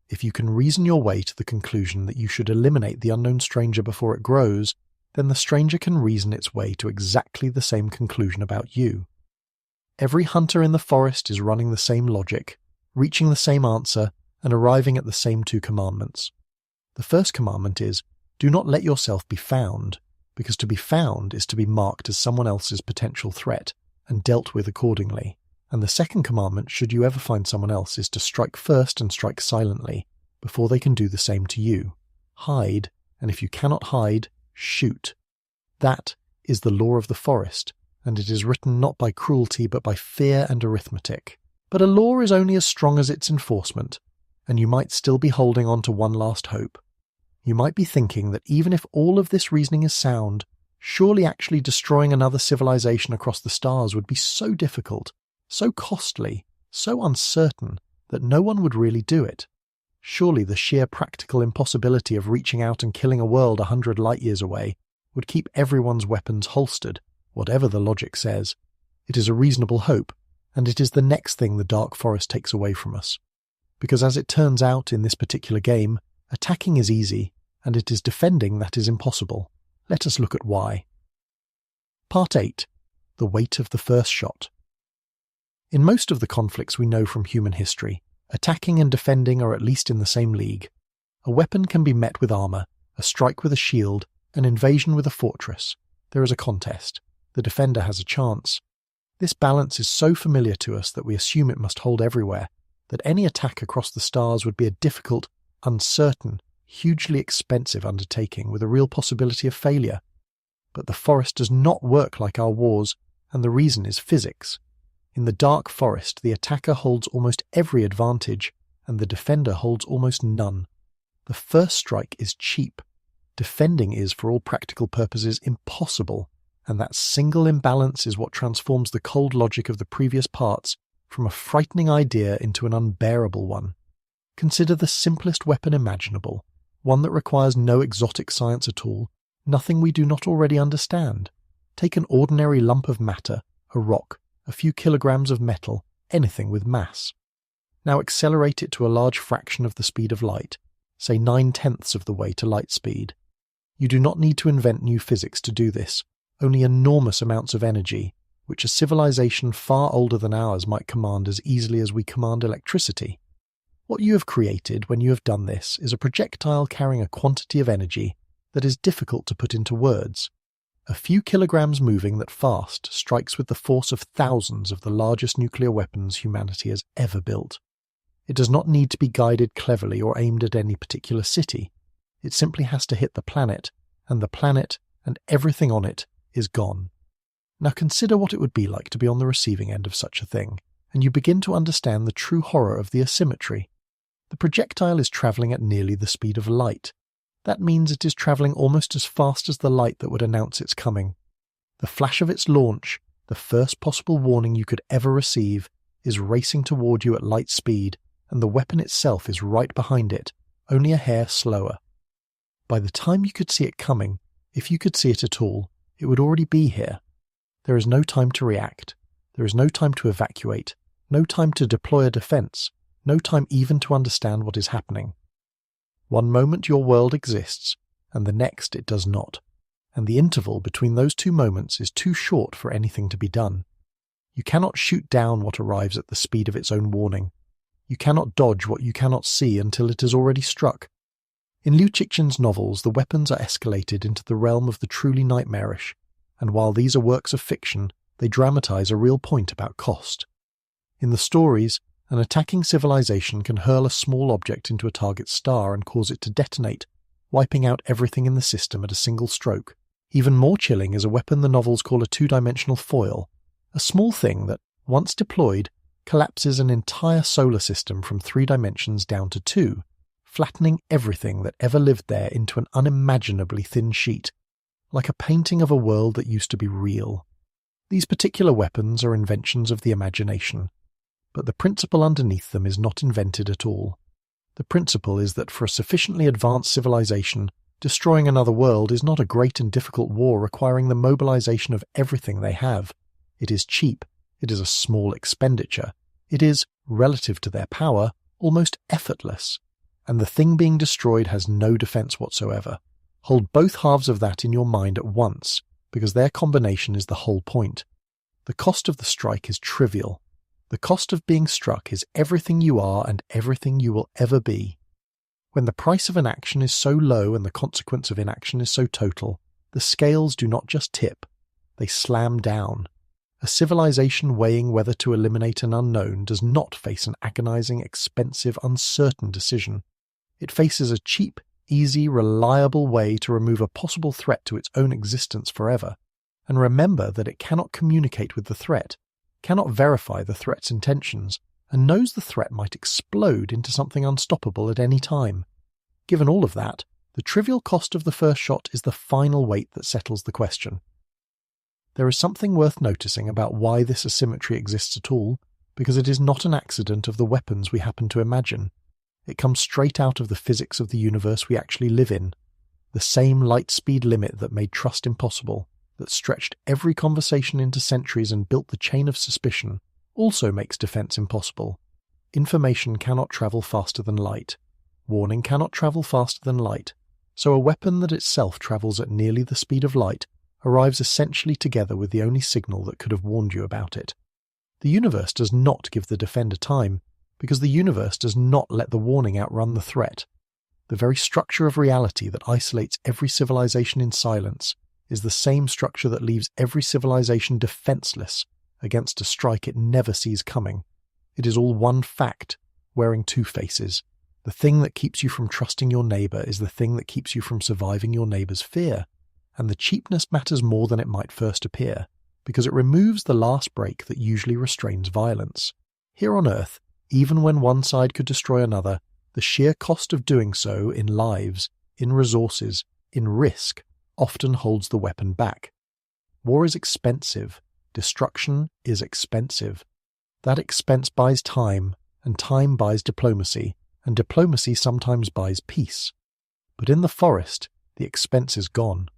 If you can reason your way to the conclusion that you should eliminate the unknown stranger before it grows, then the stranger can reason its way to exactly the same conclusion about you. Every hunter in the forest is running the same logic, reaching the same answer, and arriving at the same 2 commandments. The first commandment is, do not let yourself be found, because to be found is to be marked as someone else's potential threat and dealt with accordingly. And the second commandment, should you ever find someone else, is to strike first and strike silently, before they can do the same to you. Hide, and if you cannot hide, shoot. That is the law of the forest, and it is written not by cruelty but by fear and arithmetic. But a law is only as strong as its enforcement, and you might still be holding on to one last hope. You might be thinking that even if all of this reasoning is sound, surely actually destroying another civilization across the stars would be so difficult, so costly, so uncertain, that no one would really do it. Surely the sheer practical impossibility of reaching out and killing a world 100 light-years away would keep everyone's weapons holstered, whatever the logic says. It is a reasonable hope, and it is the next thing the dark forest takes away from us. Because as it turns out in this particular game, attacking is easy, and it is defending that is impossible. Let us look at why. Part 8. The weight of the first shot. In most of the conflicts we know from human history, attacking and defending are at least in the same league. A weapon can be met with armor, a strike with a shield, an invasion with a fortress. There is a contest. The defender has a chance. This balance is so familiar to us that we assume it must hold everywhere, that any attack across the stars would be a difficult, uncertain, hugely expensive undertaking with a real possibility of failure. But the forest does not work like our wars, and the reason is physics. In the dark forest, the attacker holds almost every advantage, and the defender holds almost none. The first strike is cheap. Defending is, for all practical purposes, impossible, and that single imbalance is what transforms the cold logic of the previous parts from a frightening idea into an unbearable one. Consider the simplest weapon imaginable, one that requires no exotic science at all, nothing we do not already understand. Take an ordinary lump of matter, a rock, a few kilograms of metal, anything with mass. Now accelerate it to a large fraction of the speed of light, say 9/10 of the way to light speed. You do not need to invent new physics to do this, only enormous amounts of energy, which a civilization far older than ours might command as easily as we command electricity. What you have created when you have done this is a projectile carrying a quantity of energy that is difficult to put into words. A few kilograms moving that fast strikes with the force of thousands of the largest nuclear weapons humanity has ever built. It does not need to be guided cleverly or aimed at any particular city. It simply has to hit the planet and everything on it is gone. Now consider what it would be like to be on the receiving end of such a thing, and you begin to understand the true horror of the asymmetry. The projectile is travelling at nearly the speed of light. That means it is travelling almost as fast as the light that would announce its coming. The flash of its launch, the first possible warning you could ever receive, is racing toward you at light speed, and the weapon itself is right behind it, only a hair slower. By the time you could see it coming, if you could see it at all, it would already be here. There is no time to react. There is no time to evacuate, no time to deploy a defense, no time even to understand what is happening. One moment your world exists, and the next it does not, and the interval between those two moments is too short for anything to be done. You cannot shoot down what arrives at the speed of its own warning. You cannot dodge what you cannot see until it has already struck. In Liu Cixin's novels, the weapons are escalated into the realm of the truly nightmarish, and while these are works of fiction, they dramatize a real point about cost. In the stories, an attacking civilization can hurl a small object into a target star and cause it to detonate, wiping out everything in the system at a single stroke. Even more chilling is a weapon the novels call a two-dimensional foil, a small thing that, once deployed, collapses an entire solar system from 3 dimensions down to 2, flattening everything that ever lived there into an unimaginably thin sheet, like a painting of a world that used to be real. These particular weapons are inventions of the imagination, but the principle underneath them is not invented at all. The principle is that for a sufficiently advanced civilization, destroying another world is not a great and difficult war requiring the mobilization of everything they have. It is cheap, it is a small expenditure, it is, relative to their power, almost effortless, and the thing being destroyed has no defense whatsoever. Hold both halves of that in your mind at once, because their combination is the whole point. The cost of the strike is trivial. The cost of being struck is everything you are and everything you will ever be. When the price of an action is so low and the consequence of inaction is so total, the scales do not just tip, they slam down. A civilization weighing whether to eliminate an unknown does not face an agonizing, expensive, uncertain decision. It faces a cheap, easy, reliable way to remove a possible threat to its own existence forever, and remember that it cannot communicate with the threat, cannot verify the threat's intentions, and knows the threat might explode into something unstoppable at any time. Given all of that, the trivial cost of the first shot is the final weight that settles the question. There is something worth noticing about why this asymmetry exists at all, because it is not an accident of the weapons we happen to imagine. It comes straight out of the physics of the universe we actually live in. The same light-speed limit that made trust impossible, that stretched every conversation into centuries and built the chain of suspicion, also makes defense impossible. Information cannot travel faster than light. Warning cannot travel faster than light. So a weapon that itself travels at nearly the speed of light arrives essentially together with the only signal that could have warned you about it. The universe does not give the defender time, because the universe does not let the warning outrun the threat. The very structure of reality that isolates every civilization in silence is the same structure that leaves every civilization defenseless against a strike it never sees coming. It is all one fact, wearing two faces. The thing that keeps you from trusting your neighbor is the thing that keeps you from surviving your neighbor's fear. And the cheapness matters more than it might first appear, because it removes the last brake that usually restrains violence. Here on Earth, even when one side could destroy another, the sheer cost of doing so in lives, in resources, in risk, often holds the weapon back. War is expensive. Destruction is expensive. That expense buys time, and time buys diplomacy, and diplomacy sometimes buys peace. But in the forest, the expense is gone.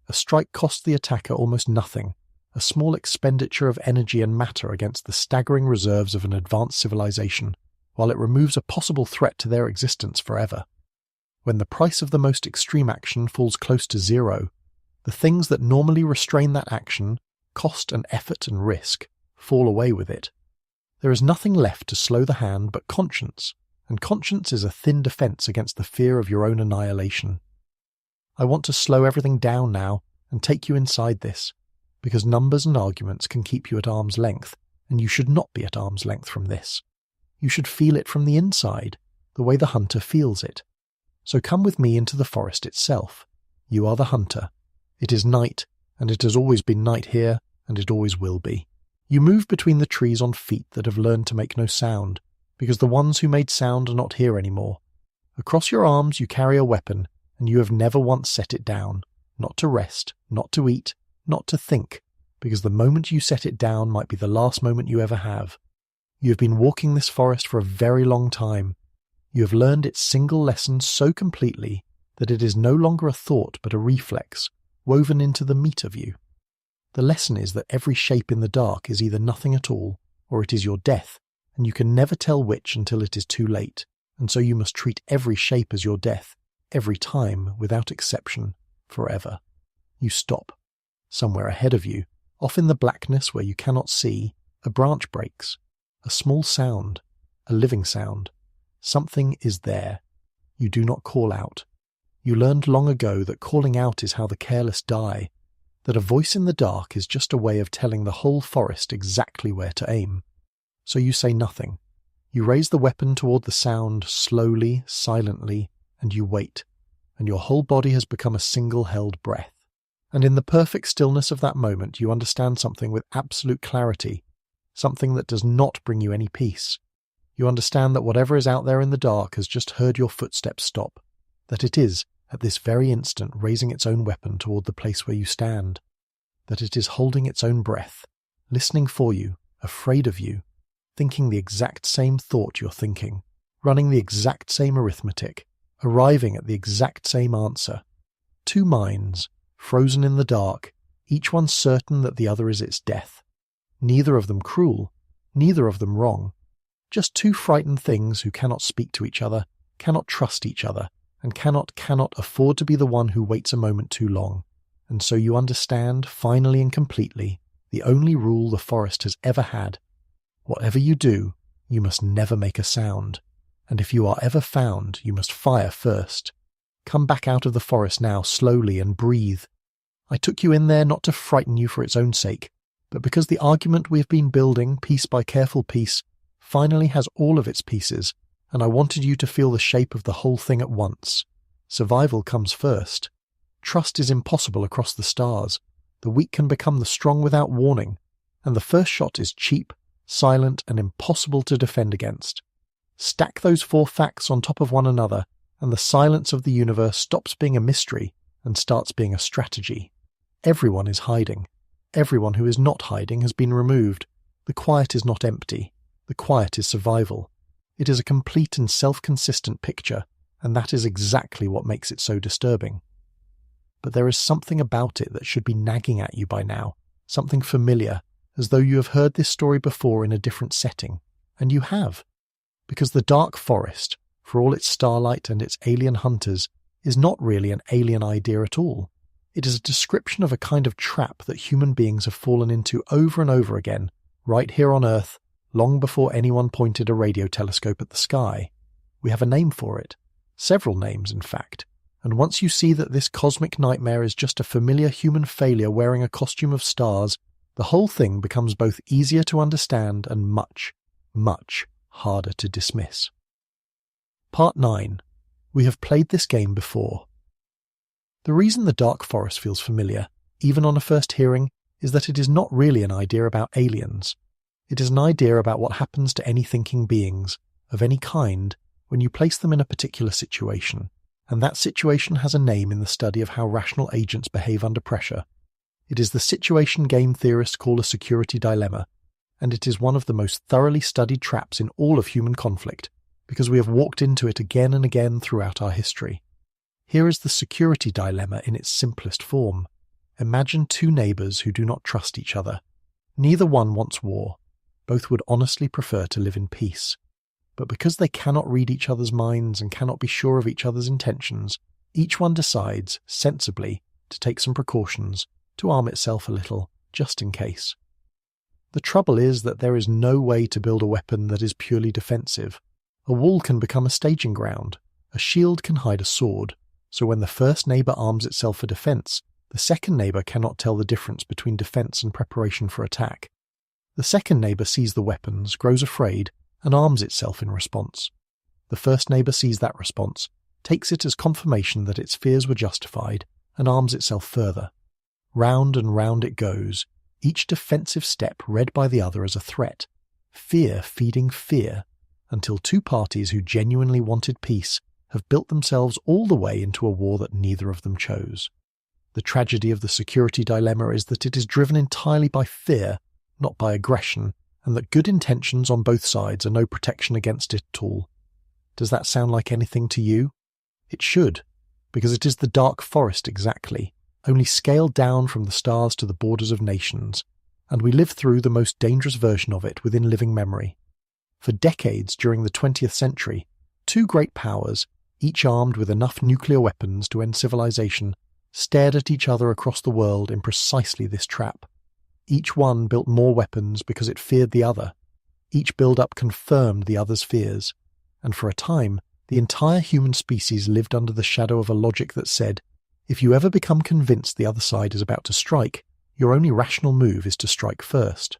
A strike costs the attacker almost nothing, a small expenditure of energy and matter against the staggering reserves of an advanced civilization, while it removes a possible threat to their existence forever. When the price of the most extreme action falls close to zero, the things that normally restrain that action, cost and effort and risk, fall away with it. There is nothing left to slow the hand but conscience, and conscience is a thin defense against the fear of your own annihilation. I want to slow everything down now and take you inside this, because numbers and arguments can keep you at arm's length, and you should not be at arm's length from this. You should feel it from the inside, the way the hunter feels it. So come with me into the forest itself. You are the hunter. It is night, and it has always been night here, and it always will be. You move between the trees on feet that have learned to make no sound, because the ones who made sound are not here anymore. Across your arms you carry a weapon, and you have never once set it down, not to rest, not to eat, not to think, because the moment you set it down might be the last moment you ever have. You have been walking this forest for a very long time. You have learned its single lesson so completely that it is no longer a thought but a reflex, woven into the meat of you. The lesson is that every shape in the dark is either nothing at all, or it is your death, and you can never tell which until it is too late, and so you must treat every shape as your death, every time, without exception, forever. You stop. Somewhere ahead of you, off in the blackness where you cannot see, a branch breaks. A small sound, a living sound. Something is there. You do not call out. You learned long ago that calling out is how the careless die, that a voice in the dark is just a way of telling the whole forest exactly where to aim. So you say nothing. You raise the weapon toward the sound slowly, silently, and you wait, and your whole body has become a single held breath. And in the perfect stillness of that moment you understand something with absolute clarity, something that does not bring you any peace. You understand that whatever is out there in the dark has just heard your footsteps stop, that it is, at this very instant, raising its own weapon toward the place where you stand, that it is holding its own breath, listening for you, afraid of you, thinking the exact same thought you're thinking, running the exact same arithmetic, arriving at the exact same answer. Two minds, frozen in the dark, each one certain that the other is its death. Neither of them cruel, neither of them wrong. Just two frightened things who cannot speak to each other, cannot trust each other, and cannot afford to be the one who waits a moment too long. And so you understand, finally and completely, the only rule the forest has ever had. Whatever you do, you must never make a sound. and if you are ever found, you must fire first. Come back out of the forest now, slowly, and breathe. I took you in there not to frighten you for its own sake, but because the argument we have been building, piece by careful piece, finally has all of its pieces, and I wanted you to feel the shape of the whole thing at once. Survival comes first. Trust is impossible across the stars. The weak can become the strong without warning, and the first shot is cheap, silent, and impossible to defend against. Stack those 4 facts on top of one another, and the silence of the universe stops being a mystery and starts being a strategy. Everyone is hiding. Everyone who is not hiding has been removed. The quiet is not empty. The quiet is survival. It is a complete and self-consistent picture, and that is exactly what makes it so disturbing. But there is something about it that should be nagging at you by now, something familiar, as though you have heard this story before in a different setting. And you have. Because the dark forest, for all its starlight and its alien hunters, is not really an alien idea at all. It is a description of a kind of trap that human beings have fallen into over and over again, right here on Earth, long before anyone pointed a radio telescope at the sky. We have a name for it. Several names, in fact. And once you see that this cosmic nightmare is just a familiar human failure wearing a costume of stars, the whole thing becomes both easier to understand and much, much harder to dismiss. Part 9. We have played this game before. The reason the dark forest feels familiar, even on a first hearing, is that it is not really an idea about aliens. It is an idea about what happens to any thinking beings, of any kind, when you place them in a particular situation, and that situation has a name in the study of how rational agents behave under pressure. It is the situation game theorists call a security dilemma, and it is one of the most thoroughly studied traps in all of human conflict, because we have walked into it again and again throughout our history. Here is the security dilemma in its simplest form. Imagine 2 neighbours who do not trust each other. Neither one wants war. Both would honestly prefer to live in peace. But because they cannot read each other's minds and cannot be sure of each other's intentions, each one decides, sensibly, to take some precautions, to arm itself a little, just in case. The trouble is that there is no way to build a weapon that is purely defensive. A wall can become a staging ground. A shield can hide a sword. So when the first neighbour arms itself for defence, the second neighbour cannot tell the difference between defence and preparation for attack. The second neighbour sees the weapons, grows afraid, and arms itself in response. The first neighbour sees that response, takes it as confirmation that its fears were justified, and arms itself further. Round and round it goes, each defensive step read by the other as a threat, fear feeding fear, until 2 parties who genuinely wanted peace have built themselves all the way into a war that neither of them chose. The tragedy of the security dilemma is that it is driven entirely by fear, not by aggression, and that good intentions on both sides are no protection against it at all. Does that sound like anything to you? It should, because it is the dark forest exactly, only scaled down from the stars to the borders of nations, and we live through the most dangerous version of it within living memory. For decades during the 20th century, 2 great powers, each armed with enough nuclear weapons to end civilization, stared at each other across the world in precisely this trap. Each one built more weapons because it feared the other. Each build-up confirmed the other's fears, and for a time, the entire human species lived under the shadow of a logic that said, if you ever become convinced the other side is about to strike, your only rational move is to strike first.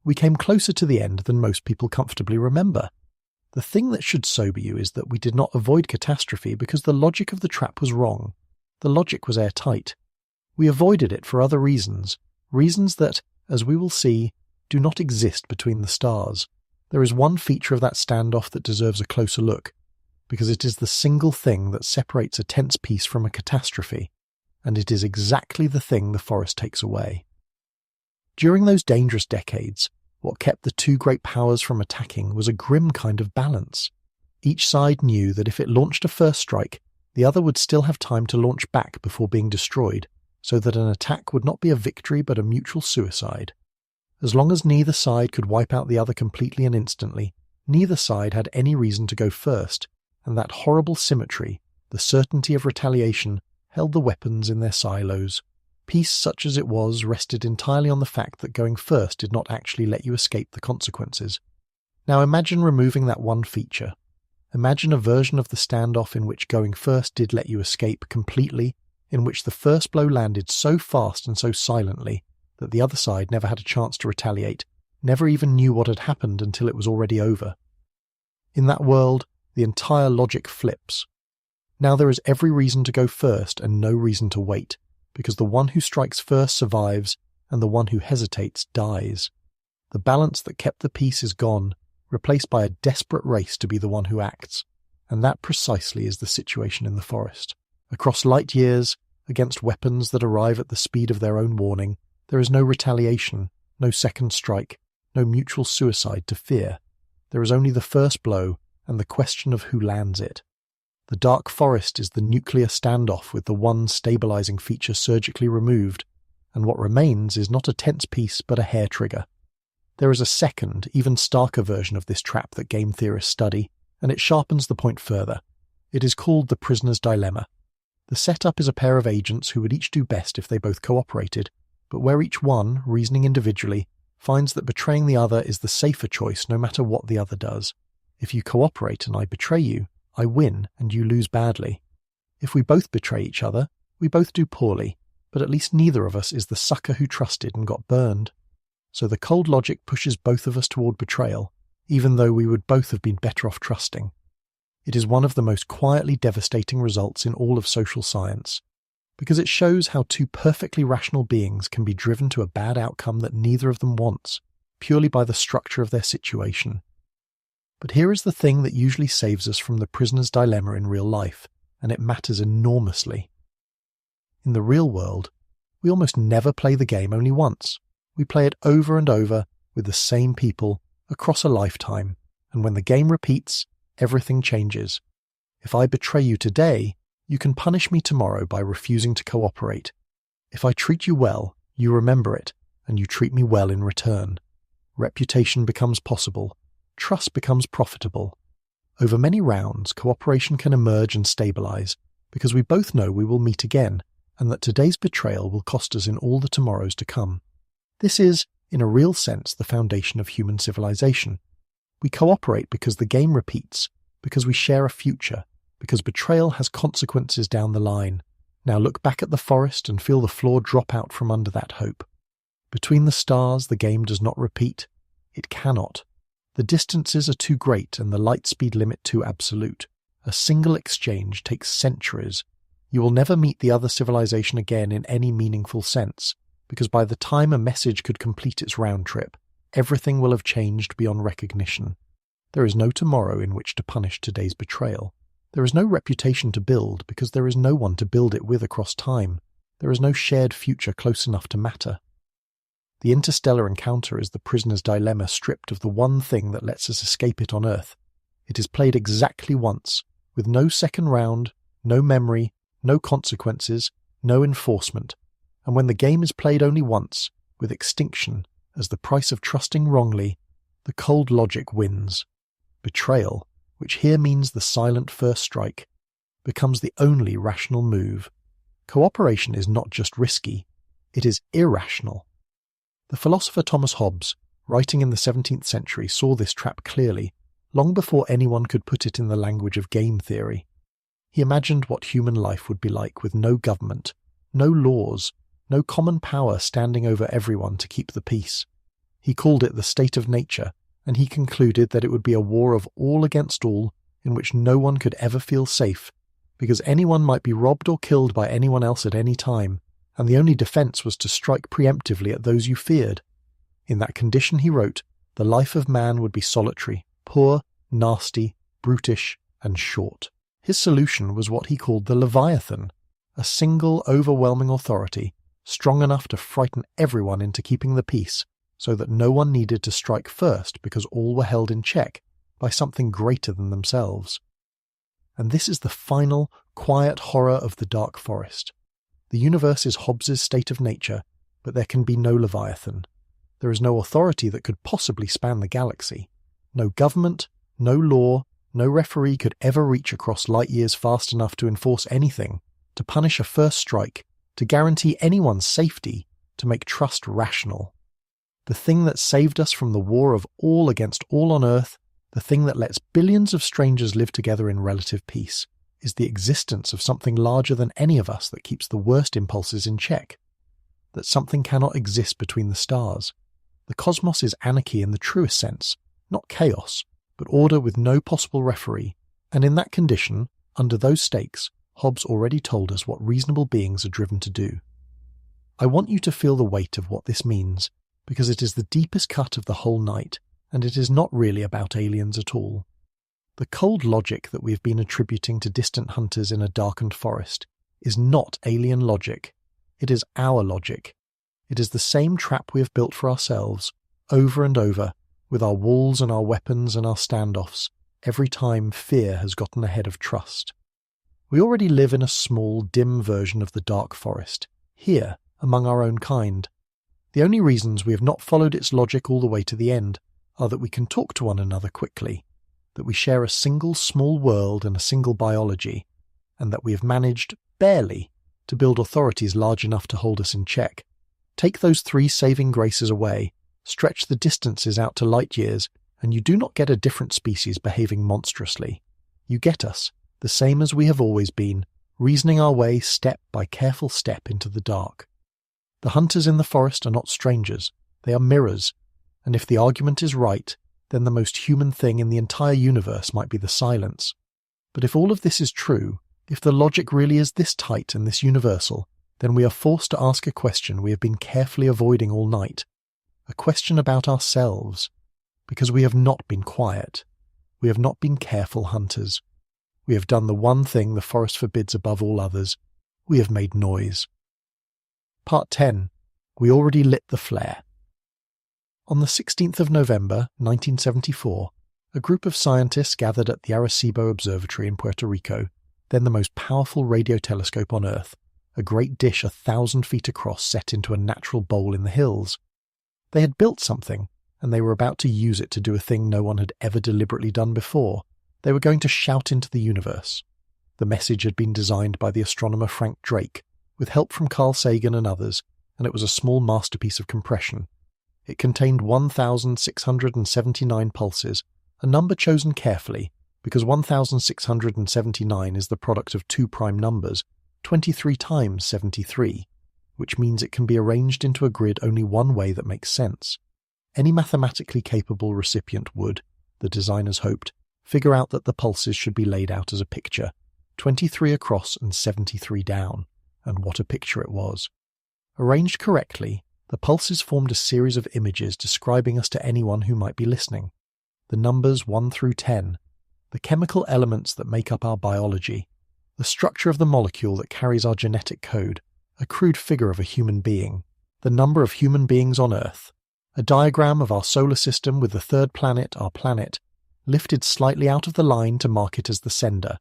We came closer to the end than most people comfortably remember. The thing that should sober you is that we did not avoid catastrophe because the logic of the trap was wrong. The logic was airtight. We avoided it for other reasons that, as we will see, do not exist between the stars. There is one feature of that standoff that deserves a closer look, because it is the single thing that separates a tense peace from a catastrophe, and it is exactly the thing the forest takes away. During those dangerous decades, what kept the 2 great powers from attacking was a grim kind of balance. Each side knew that if it launched a first strike, the other would still have time to launch back before being destroyed, so that an attack would not be a victory but a mutual suicide. As long as neither side could wipe out the other completely and instantly, neither side had any reason to go first, and that horrible symmetry, the certainty of retaliation, held the weapons in their silos. Peace such as it was rested entirely on the fact that going first did not actually let you escape the consequences. Now imagine removing that one feature. Imagine a version of the standoff in which going first did let you escape completely, in which the first blow landed so fast and so silently that the other side never had a chance to retaliate, never even knew what had happened until it was already over. In that world, the entire logic flips. Now there is every reason to go first and no reason to wait, because the one who strikes first survives and the one who hesitates dies. The balance that kept the peace is gone, replaced by a desperate race to be the one who acts, and that precisely is the situation in the forest. Across light years, against weapons that arrive at the speed of their own warning, there is no retaliation, no second strike, no mutual suicide to fear. There is only the first blow and the question of who lands it. The dark forest is the nuclear standoff with the one stabilizing feature surgically removed, and what remains is not a tense piece but a hair trigger. There is a second, even starker version of this trap that game theorists study, and it sharpens the point further. It is called the prisoner's dilemma. The setup is a pair of agents who would each do best if they both cooperated, but where each one, reasoning individually, finds that betraying the other is the safer choice no matter what the other does. If you cooperate and I betray you, I win and you lose badly. If we both betray each other, we both do poorly, but at least neither of us is the sucker who trusted and got burned. So the cold logic pushes both of us toward betrayal, even though we would both have been better off trusting. It is one of the most quietly devastating results in all of social science, because it shows how two perfectly rational beings can be driven to a bad outcome that neither of them wants, purely by the structure of their situation. But here is the thing that usually saves us from the prisoner's dilemma in real life, and it matters enormously. In the real world, we almost never play the game only once. We play it over and over with the same people across a lifetime, and when the game repeats, everything changes. If I betray you today, you can punish me tomorrow by refusing to cooperate. If I treat you well, you remember it, and you treat me well in return. Reputation becomes possible. Trust becomes profitable. Over many rounds, cooperation can emerge and stabilize, because we both know we will meet again, and that today's betrayal will cost us in all the tomorrows to come. This is, in a real sense, the foundation of human civilization. We cooperate because the game repeats, because we share a future, because betrayal has consequences down the line. Now look back at the forest and feel the floor drop out from under that hope. Between the stars, the game does not repeat. It cannot. The distances are too great and the light speed limit too absolute. A single exchange takes centuries. You will never meet the other civilization again in any meaningful sense, because by the time a message could complete its round trip, everything will have changed beyond recognition. There is no tomorrow in which to punish today's betrayal. There is no reputation to build because there is no one to build it with across time. There is no shared future close enough to matter. The interstellar encounter is the prisoner's dilemma stripped of the one thing that lets us escape it on Earth. It is played exactly once, with no second round, no memory, no consequences, no enforcement. And when the game is played only once, with extinction as the price of trusting wrongly, the cold logic wins. Betrayal, which here means the silent first strike, becomes the only rational move. Cooperation is not just risky, it is irrational. The philosopher Thomas Hobbes, writing in the 17th century, saw this trap clearly, long before anyone could put it in the language of game theory. He imagined what human life would be like with no government, no laws, no common power standing over everyone to keep the peace. He called it the state of nature, and he concluded that it would be a war of all against all, in which no one could ever feel safe, because anyone might be robbed or killed by anyone else at any time, and the only defense was to strike preemptively at those you feared. In that condition, he wrote, the life of man would be solitary, poor, nasty, brutish, and short. His solution was what he called the Leviathan, a single overwhelming authority, strong enough to frighten everyone into keeping the peace, so that no one needed to strike first because all were held in check by something greater than themselves. And this is the final, quiet horror of the dark forest. The universe is Hobbes's state of nature, but there can be no Leviathan. There is no authority that could possibly span the galaxy. No government, no law, no referee could ever reach across light years fast enough to enforce anything, to punish a first strike, to guarantee anyone's safety, to make trust rational. The thing that saved us from the war of all against all on Earth the thing that lets billions of strangers live together in relative peace, is the existence of something larger than any of us that keeps the worst impulses in check. That something cannot exist between the stars. The cosmos is anarchy in the truest sense, not chaos, but order with no possible referee, and in that condition, under those stakes, Hobbes already told us what reasonable beings are driven to do. I want you to feel the weight of what this means, because it is the deepest cut of the whole night, and it is not really about aliens at all. The cold logic that we have been attributing to distant hunters in a darkened forest is not alien logic. It is our logic. It is the same trap we have built for ourselves, over and over, with our walls and our weapons and our standoffs, every time fear has gotten ahead of trust. We already live in a small, dim version of the dark forest, here, among our own kind. The only reasons we have not followed its logic all the way to the end are that we can talk to one another quickly, that we share a single small world and a single biology, and that we have managed, barely, to build authorities large enough to hold us in check. Take those 3 saving graces away, stretch the distances out to light years, and you do not get a different species behaving monstrously. You get us, the same as we have always been, reasoning our way step by careful step into the dark. The hunters in the forest are not strangers, they are mirrors, and if the argument is right, then the most human thing in the entire universe might be the silence. But if all of this is true, if the logic really is this tight and this universal, then we are forced to ask a question we have been carefully avoiding all night. A question about ourselves. Because we have not been quiet. We have not been careful hunters. We have done the one thing the forest forbids above all others. We have made noise. Part 10. We already lit the flare. On the 16th of November, 1974, a group of scientists gathered at the Arecibo Observatory in Puerto Rico, then the most powerful radio telescope on Earth, a great dish 1,000 feet across set into a natural bowl in the hills. They had built something, and they were about to use it to do a thing no one had ever deliberately done before. They were going to shout into the universe. The message had been designed by the astronomer Frank Drake, with help from Carl Sagan and others, and it was a small masterpiece of compression. It contained 1,679 pulses, a number chosen carefully, because 1,679 is the product of 2 prime numbers, 23 times 73, which means it can be arranged into a grid only one way that makes sense. Any mathematically capable recipient would, the designers hoped, figure out that the pulses should be laid out as a picture, 23 across and 73 down, and what a picture it was. Arranged correctly, the pulses formed a series of images describing us to anyone who might be listening. The numbers 1 through 10, the chemical elements that make up our biology, the structure of the molecule that carries our genetic code, a crude figure of a human being, the number of human beings on Earth, a diagram of our solar system with the third planet, our planet, lifted slightly out of the line to mark it as the sender,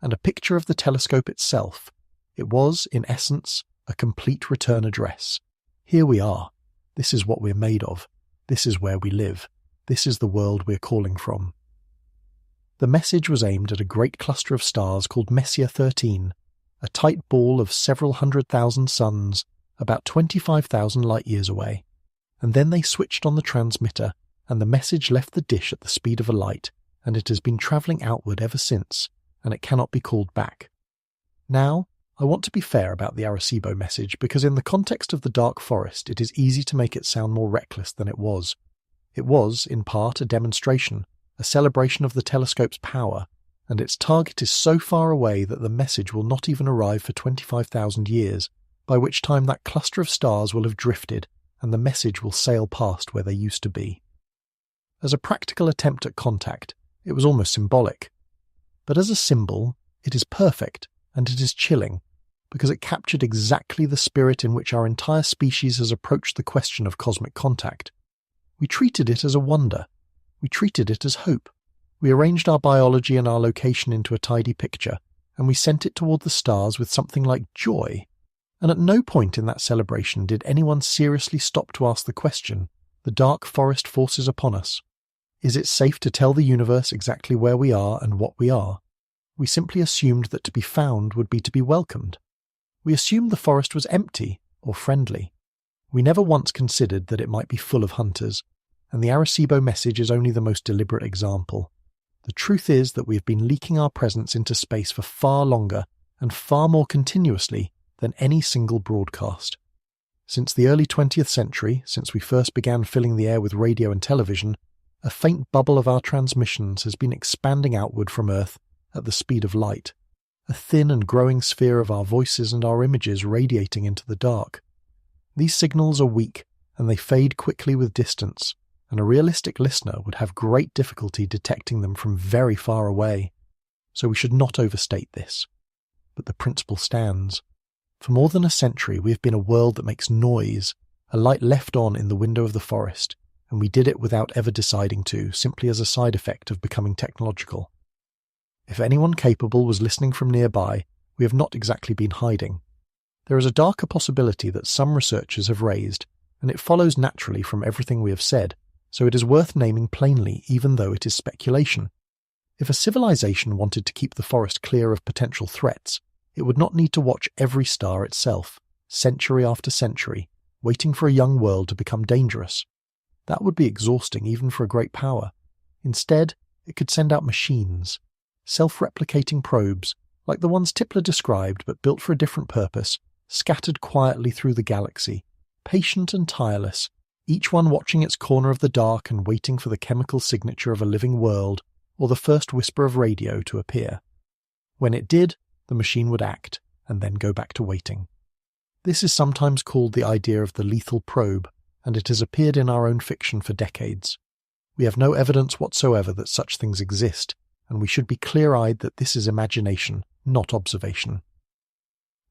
and a picture of the telescope itself. It was, in essence, a complete return address. Here we are. This is what we're made of. This is where we live. This is the world we're calling from. The message was aimed at a great cluster of stars called Messier 13, a tight ball of several 100,000 suns, about 25,000 light-years away. And then they switched on the transmitter, and the message left the dish at the speed of a light, and it has been travelling outward ever since, and it cannot be called back. Now, I want to be fair about the Arecibo message, because in the context of the dark forest it is easy to make it sound more reckless than it was. It was, in part, a demonstration, a celebration of the telescope's power, and its target is so far away that the message will not even arrive for 25,000 years, by which time that cluster of stars will have drifted, and the message will sail past where they used to be. As a practical attempt at contact, it was almost symbolic. But as a symbol, it is perfect, and it is chilling, because it captured exactly the spirit in which our entire species has approached the question of cosmic contact. We treated it as a wonder. We treated it as hope. We arranged our biology and our location into a tidy picture, and we sent it toward the stars with something like joy. And at no point in that celebration did anyone seriously stop to ask the question, the dark forest forces upon us. Is it safe to tell the universe exactly where we are and what we are? We simply assumed that to be found would be to be welcomed. We assumed the forest was empty or friendly. We never once considered that it might be full of hunters, and the Arecibo message is only the most deliberate example. The truth is that we have been leaking our presence into space for far longer and far more continuously than any single broadcast. Since the early 20th century, since we first began filling the air with radio and television, a faint bubble of our transmissions has been expanding outward from Earth at the speed of light, a thin and growing sphere of our voices and our images radiating into the dark. These signals are weak, and they fade quickly with distance, and a realistic listener would have great difficulty detecting them from very far away. So we should not overstate this. But the principle stands. For more than a century we have been a world that makes noise, a light left on in the window of the forest, and we did it without ever deciding to, simply as a side effect of becoming technological. If anyone capable was listening from nearby, we have not exactly been hiding. There is a darker possibility that some researchers have raised, and it follows naturally from everything we have said, so it is worth naming plainly even though it is speculation. If a civilization wanted to keep the forest clear of potential threats, it would not need to watch every star itself, century after century, waiting for a young world to become dangerous. That would be exhausting even for a great power. Instead, it could send out machines, self-replicating probes, like the ones Tipler described but built for a different purpose, scattered quietly through the galaxy, patient and tireless, each one watching its corner of the dark and waiting for the chemical signature of a living world or the first whisper of radio to appear. When it did, the machine would act, and then go back to waiting. This is sometimes called the idea of the lethal probe, and it has appeared in our own fiction for decades. We have no evidence whatsoever that such things exist, and we should be clear-eyed that this is imagination, not observation.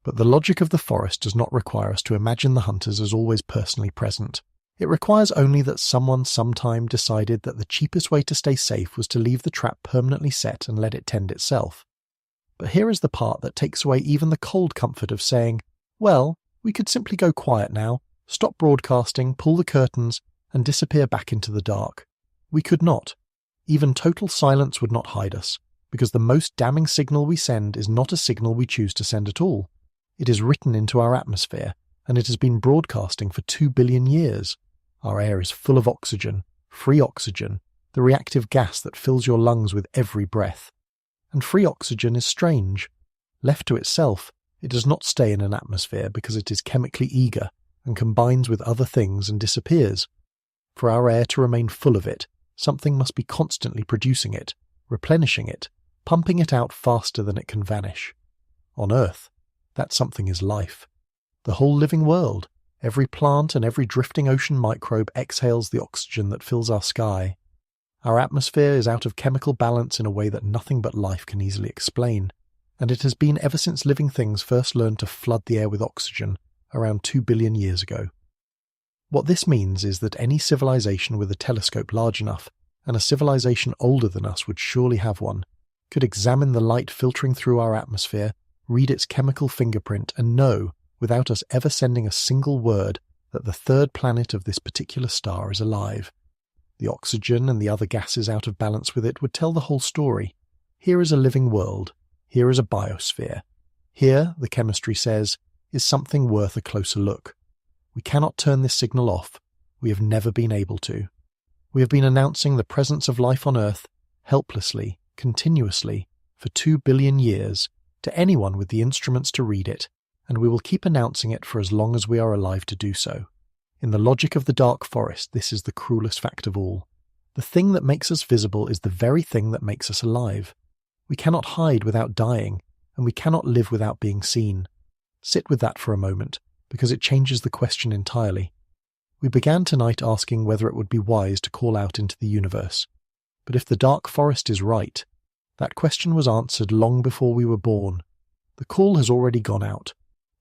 But the logic of the forest does not require us to imagine the hunters as always personally present. It requires only that someone sometime decided that the cheapest way to stay safe was to leave the trap permanently set and let it tend itself. But here is the part that takes away even the cold comfort of saying, well, we could simply go quiet now, stop broadcasting, pull the curtains, and disappear back into the dark. We could not. Even total silence would not hide us, because the most damning signal we send is not a signal we choose to send at all. It is written into our atmosphere, and it has been broadcasting for 2 billion years. Our air is full of oxygen, free oxygen, the reactive gas that fills your lungs with every breath. And free oxygen is strange. Left to itself, it does not stay in an atmosphere because it is chemically eager and combines with other things and disappears. For our air to remain full of it, something must be constantly producing it, replenishing it, pumping it out faster than it can vanish. On Earth, that something is life. The whole living world, every plant and every drifting ocean microbe exhales the oxygen that fills our sky. Our atmosphere is out of chemical balance in a way that nothing but life can easily explain, and it has been ever since living things first learned to flood the air with oxygen around 2 billion years ago. What this means is that any civilization with a telescope large enough, and a civilization older than us would surely have one, could examine the light filtering through our atmosphere, read its chemical fingerprint, and know, without us ever sending a single word, that the third planet of this particular star is alive. The oxygen and the other gases out of balance with it would tell the whole story. Here is a living world. Here is a biosphere. Here, the chemistry says, is something worth a closer look. We cannot turn this signal off. We have never been able to. We have been announcing the presence of life on Earth, helplessly, continuously, for 2 billion years, to anyone with the instruments to read it, and we will keep announcing it for as long as we are alive to do so. In the logic of the dark forest, this is the cruelest fact of all. The thing that makes us visible is the very thing that makes us alive. We cannot hide without dying, and we cannot live without being seen. Sit with that for a moment, because it changes the question entirely. We began tonight asking whether it would be wise to call out into the universe. But if the dark forest is right, that question was answered long before we were born. The call has already gone out.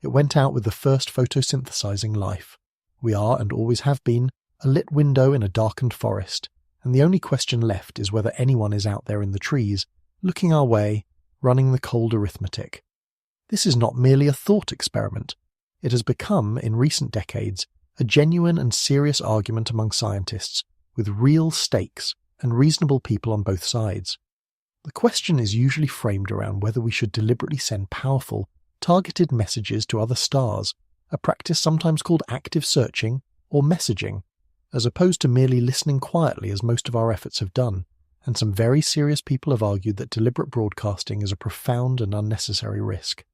It went out with the first photosynthesizing life. We are, and always have been, a lit window in a darkened forest, and the only question left is whether anyone is out there in the trees, looking our way, running the cold arithmetic. This is not merely a thought experiment. It has become, in recent decades, a genuine and serious argument among scientists, with real stakes and reasonable people on both sides. The question is usually framed around whether we should deliberately send powerful, targeted messages to other stars, a practice sometimes called active searching or messaging, as opposed to merely listening quietly as most of our efforts have done, and some very serious people have argued that deliberate broadcasting is a profound and unnecessary risk.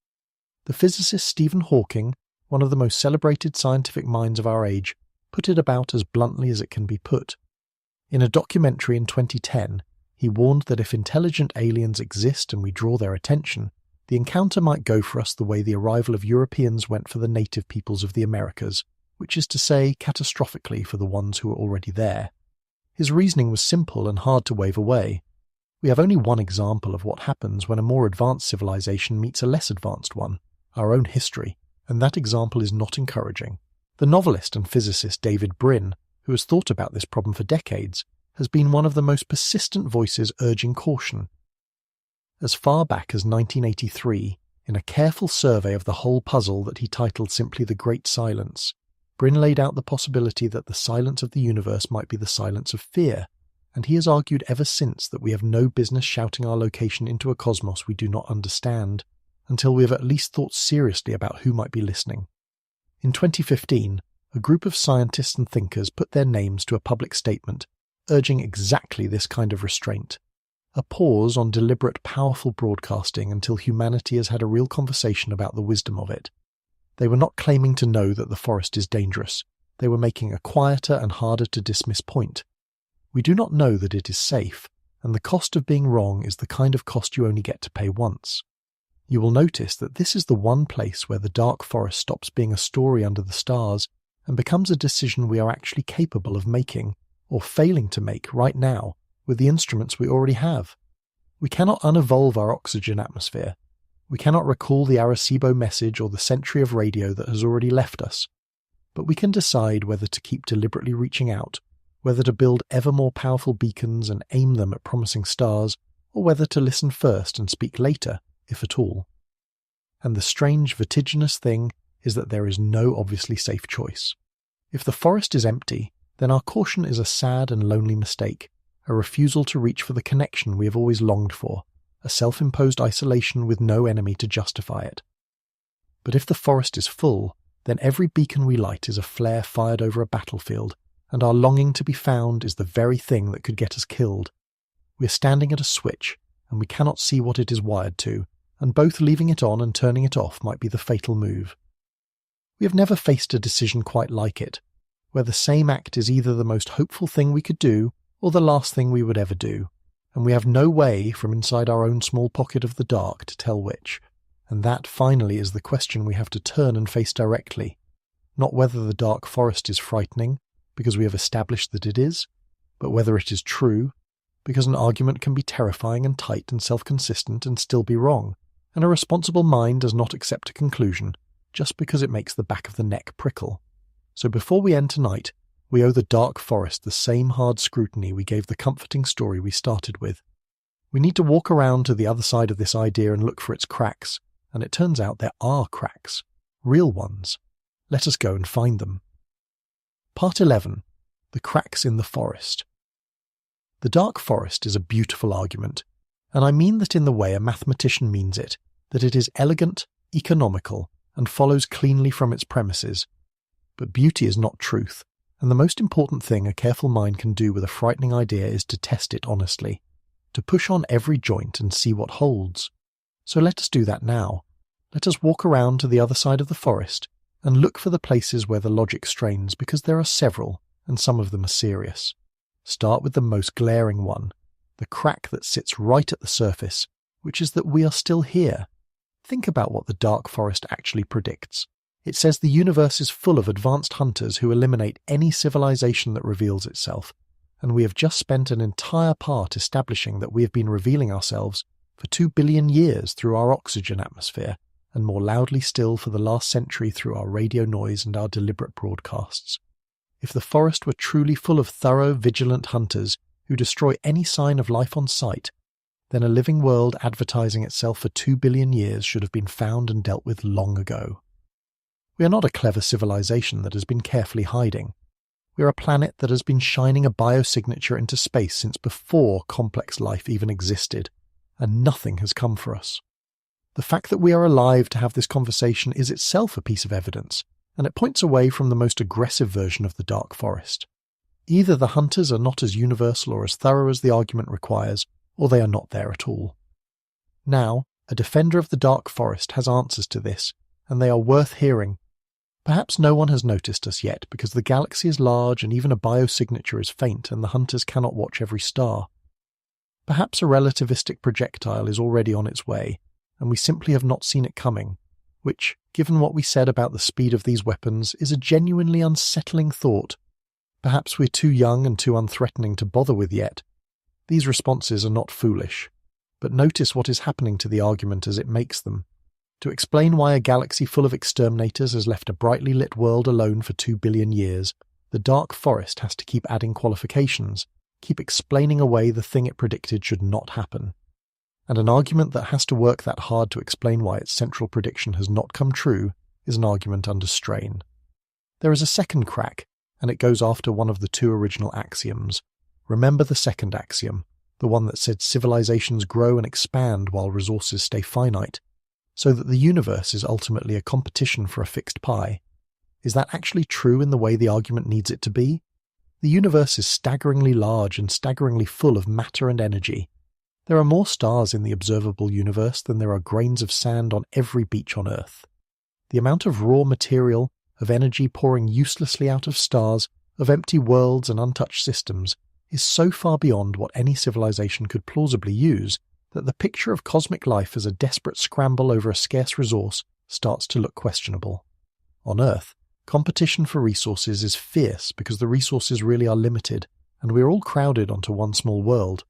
The physicist Stephen Hawking, one of the most celebrated scientific minds of our age, put it about as bluntly as it can be put. In a documentary in 2010, he warned that if intelligent aliens exist and we draw their attention, the encounter might go for us the way the arrival of Europeans went for the native peoples of the Americas, which is to say, catastrophically for the ones who were already there. His reasoning was simple and hard to wave away. We have only one example of what happens when a more advanced civilization meets a less advanced one, our own history, and that example is not encouraging. The novelist and physicist David Brin, who has thought about this problem for decades, has been one of the most persistent voices urging caution. As far back as 1983, in a careful survey of the whole puzzle that he titled simply The Great Silence, Brin laid out the possibility that the silence of the universe might be the silence of fear, and he has argued ever since that we have no business shouting our location into a cosmos we do not understand, until we have at least thought seriously about who might be listening. In 2015, a group of scientists and thinkers put their names to a public statement urging exactly this kind of restraint. A pause on deliberate, powerful broadcasting until humanity has had a real conversation about the wisdom of it. They were not claiming to know that the forest is dangerous. They were making a quieter and harder to dismiss point. We do not know that it is safe, and the cost of being wrong is the kind of cost you only get to pay once. You will notice that this is the one place where the dark forest stops being a story under the stars and becomes a decision we are actually capable of making, or failing to make right now, with the instruments we already have. We cannot unevolve our oxygen atmosphere. We cannot recall the Arecibo message or the century of radio that has already left us. But we can decide whether to keep deliberately reaching out, whether to build ever more powerful beacons and aim them at promising stars, or whether to listen first and speak later, if at all. And the strange, vertiginous thing is that there is no obviously safe choice. If the forest is empty, then our caution is a sad and lonely mistake, a refusal to reach for the connection we have always longed for, a self-imposed isolation with no enemy to justify it. But if the forest is full, then every beacon we light is a flare fired over a battlefield, and our longing to be found is the very thing that could get us killed. We are standing at a switch, and we cannot see what it is wired to, and both leaving it on and turning it off might be the fatal move. We have never faced a decision quite like it, where the same act is either the most hopeful thing we could do or the last thing we would ever do, and we have no way from inside our own small pocket of the dark to tell which, and that finally is the question we have to turn and face directly, not whether the dark forest is frightening, because we have established that it is, but whether it is true, because an argument can be terrifying and tight and self-consistent and still be wrong, and a responsible mind does not accept a conclusion just because it makes the back of the neck prickle. So before we end tonight, we owe the dark forest the same hard scrutiny we gave the comforting story we started with. We need to walk around to the other side of this idea and look for its cracks, and it turns out there are cracks, real ones. Let us go and find them. Part 11. The Cracks in the Forest. The dark forest is a beautiful argument, and I mean that in the way a mathematician means it, that it is elegant, economical, and follows cleanly from its premises. But beauty is not truth, and the most important thing a careful mind can do with a frightening idea is to test it honestly, to push on every joint and see what holds. So let us do that now. Let us walk around to the other side of the forest and look for the places where the logic strains, because there are several, and some of them are serious. Start with the most glaring one, the crack that sits right at the surface, which is that we are still here. Think about what the dark forest actually predicts. It says the universe is full of advanced hunters who eliminate any civilization that reveals itself, and we have just spent an entire part establishing that we have been revealing ourselves for 2 billion years through our oxygen atmosphere, and more loudly still for the last century through our radio noise and our deliberate broadcasts. If the forest were truly full of thorough, vigilant hunters who destroy any sign of life on sight, then a living world advertising itself for 2 billion years should have been found and dealt with long ago. We are not a clever civilization that has been carefully hiding. We are a planet that has been shining a biosignature into space since before complex life even existed, and nothing has come for us. The fact that we are alive to have this conversation is itself a piece of evidence, and it points away from the most aggressive version of the dark forest. Either the hunters are not as universal or as thorough as the argument requires, or they are not there at all. Now, a defender of the dark forest has answers to this, and they are worth hearing. Perhaps no one has noticed us yet because the galaxy is large and even a biosignature is faint and the hunters cannot watch every star. Perhaps a relativistic projectile is already on its way, and we simply have not seen it coming, which, given what we said about the speed of these weapons, is a genuinely unsettling thought. Perhaps we're too young and too unthreatening to bother with yet. These responses are not foolish, but notice what is happening to the argument as it makes them. To explain why a galaxy full of exterminators has left a brightly lit world alone for 2 billion years, the dark forest has to keep adding qualifications, keep explaining away the thing it predicted should not happen. And an argument that has to work that hard to explain why its central prediction has not come true is an argument under strain. There is a second crack, and it goes after one of the two original axioms. Remember the second axiom, the one that said civilizations grow and expand while resources stay finite, so that the universe is ultimately a competition for a fixed pie. Is that actually true in the way the argument needs it to be? The universe is staggeringly large and staggeringly full of matter and energy. There are more stars in the observable universe than there are grains of sand on every beach on Earth. The amount of raw material, of energy pouring uselessly out of stars, of empty worlds and untouched systems, is so far beyond what any civilization could plausibly use that the picture of cosmic life as a desperate scramble over a scarce resource starts to look questionable. On Earth, competition for resources is fierce because the resources really are limited, and we're all crowded onto one small world.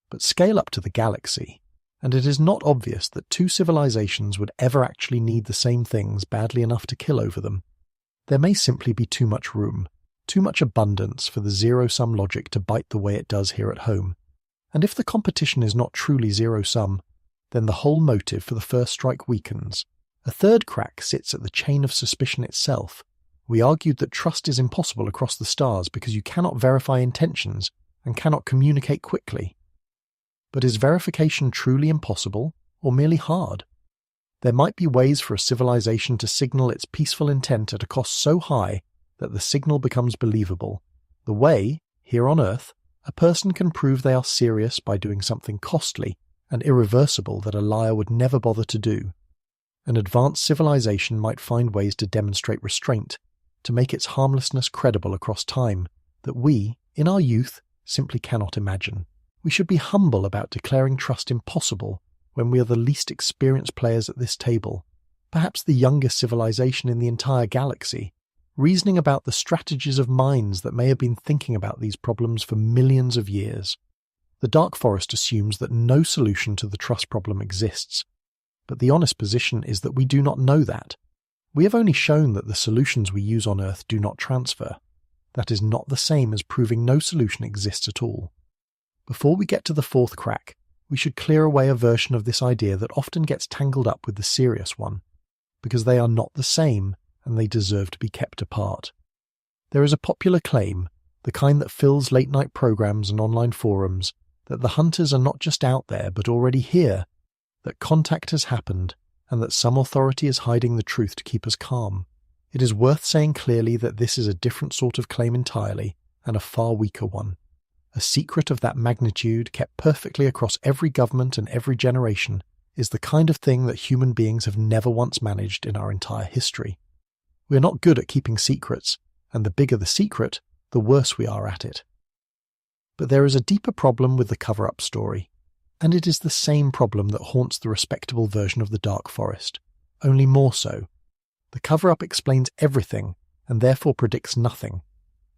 But scale up to the galaxy, and it is not obvious that two civilizations would ever actually need the same things badly enough to kill over them. There may simply be too much room, too much abundance for the zero-sum logic to bite the way it does here at home. And if the competition is not truly zero-sum, then the whole motive for the first strike weakens. A third crack sits at the chain of suspicion itself. We argued that trust is impossible across the stars because you cannot verify intentions and cannot communicate quickly. But is verification truly impossible, or merely hard? There might be ways for a civilization to signal its peaceful intent at a cost so high that the signal becomes believable. The way, here on Earth, a person can prove they are serious by doing something costly and irreversible that a liar would never bother to do. An advanced civilization might find ways to demonstrate restraint, to make its harmlessness credible across time, that we, in our youth, simply cannot imagine. We should be humble about declaring trust impossible when we are the least experienced players at this table, perhaps the youngest civilization in the entire galaxy, reasoning about the strategies of minds that may have been thinking about these problems for millions of years. The dark forest assumes that no solution to the trust problem exists, but the honest position is that we do not know that. We have only shown that the solutions we use on Earth do not transfer. That is not the same as proving no solution exists at all. Before we get to the fourth crack, we should clear away a version of this idea that often gets tangled up with the serious one, because they are not the same and they deserve to be kept apart. There is a popular claim, the kind that fills late-night programs and online forums, that the hunters are not just out there but already here, that contact has happened, and that some authority is hiding the truth to keep us calm. It is worth saying clearly that this is a different sort of claim entirely, and a far weaker one. A secret of that magnitude, kept perfectly across every government and every generation, is the kind of thing that human beings have never once managed in our entire history. We are not good at keeping secrets, and the bigger the secret, the worse we are at it. But there is a deeper problem with the cover-up story, and it is the same problem that haunts the respectable version of the Dark Forest, only more so. The cover-up explains everything, and therefore predicts nothing.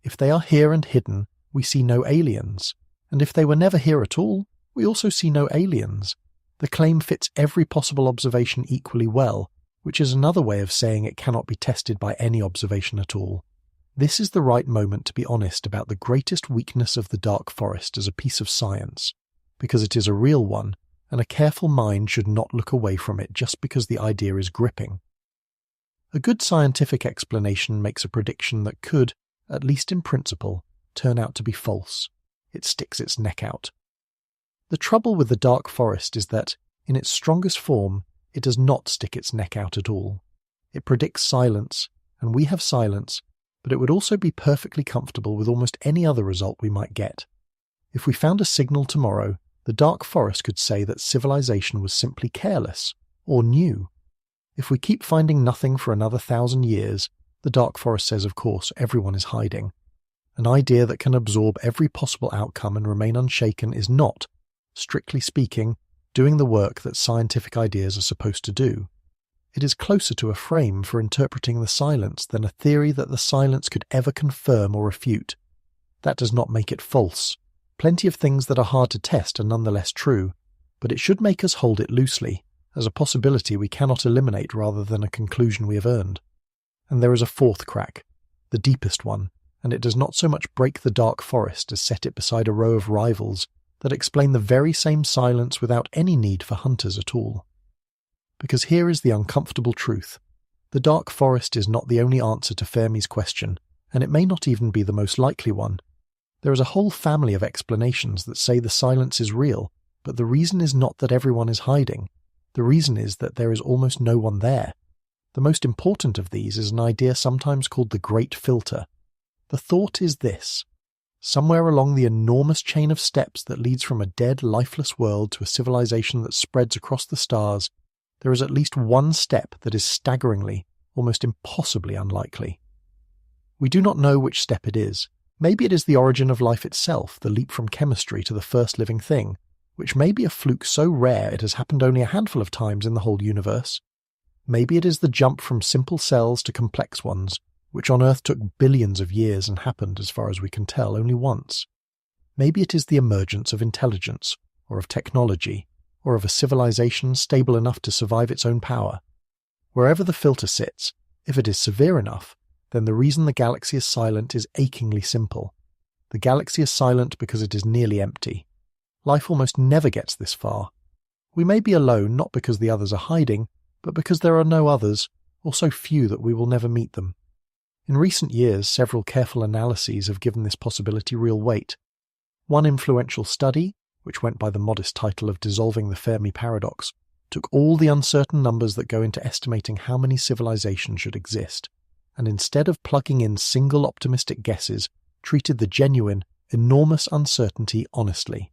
If they are here and hidden, we see no aliens, and if they were never here at all, we also see no aliens. The claim fits every possible observation equally well, which is another way of saying it cannot be tested by any observation at all. This is the right moment to be honest about the greatest weakness of the Dark Forest as a piece of science, because it is a real one, and a careful mind should not look away from it just because the idea is gripping. A good scientific explanation makes a prediction that could, at least in principle, turn out to be false. It sticks its neck out. The trouble with the Dark Forest is that, in its strongest form, it does not stick its neck out at all. It predicts silence, and we have silence, but it would also be perfectly comfortable with almost any other result we might get. If we found a signal tomorrow, the dark forest could say that civilization was simply careless, or new. If we keep finding nothing for another 1,000 years, the dark forest says, of course, everyone is hiding. An idea that can absorb every possible outcome and remain unshaken is not, strictly speaking, doing the work that scientific ideas are supposed to do. It is closer to a frame for interpreting the silence than a theory that the silence could ever confirm or refute. That does not make it false. Plenty of things that are hard to test are nonetheless true, but it should make us hold it loosely, as a possibility we cannot eliminate rather than a conclusion we have earned. And there is a fourth crack, the deepest one, and it does not so much break the dark forest as set it beside a row of rivals that explain the very same silence without any need for hunters at all. Because here is the uncomfortable truth. The dark forest is not the only answer to Fermi's question, and it may not even be the most likely one. There is a whole family of explanations that say the silence is real, but the reason is not that everyone is hiding. The reason is that there is almost no one there. The most important of these is an idea sometimes called the Great Filter. The thought is this. Somewhere along the enormous chain of steps that leads from a dead, lifeless world to a civilization that spreads across the stars, there is at least one step that is staggeringly, almost impossibly unlikely. We do not know which step it is. Maybe it is the origin of life itself, the leap from chemistry to the first living thing, which may be a fluke so rare it has happened only a handful of times in the whole universe. Maybe it is the jump from simple cells to complex ones, which on Earth took billions of years and happened, as far as we can tell, only once. Maybe it is the emergence of intelligence, or of technology, or of a civilization stable enough to survive its own power. Wherever the filter sits, if it is severe enough, then the reason the galaxy is silent is achingly simple. The galaxy is silent because it is nearly empty. Life almost never gets this far. We may be alone not because the others are hiding, but because there are no others, or so few that we will never meet them. In recent years, several careful analyses have given this possibility real weight. One influential study, which went by the modest title of Dissolving the Fermi Paradox, took all the uncertain numbers that go into estimating how many civilizations should exist, and instead of plugging in single optimistic guesses, treated the genuine, enormous uncertainty honestly.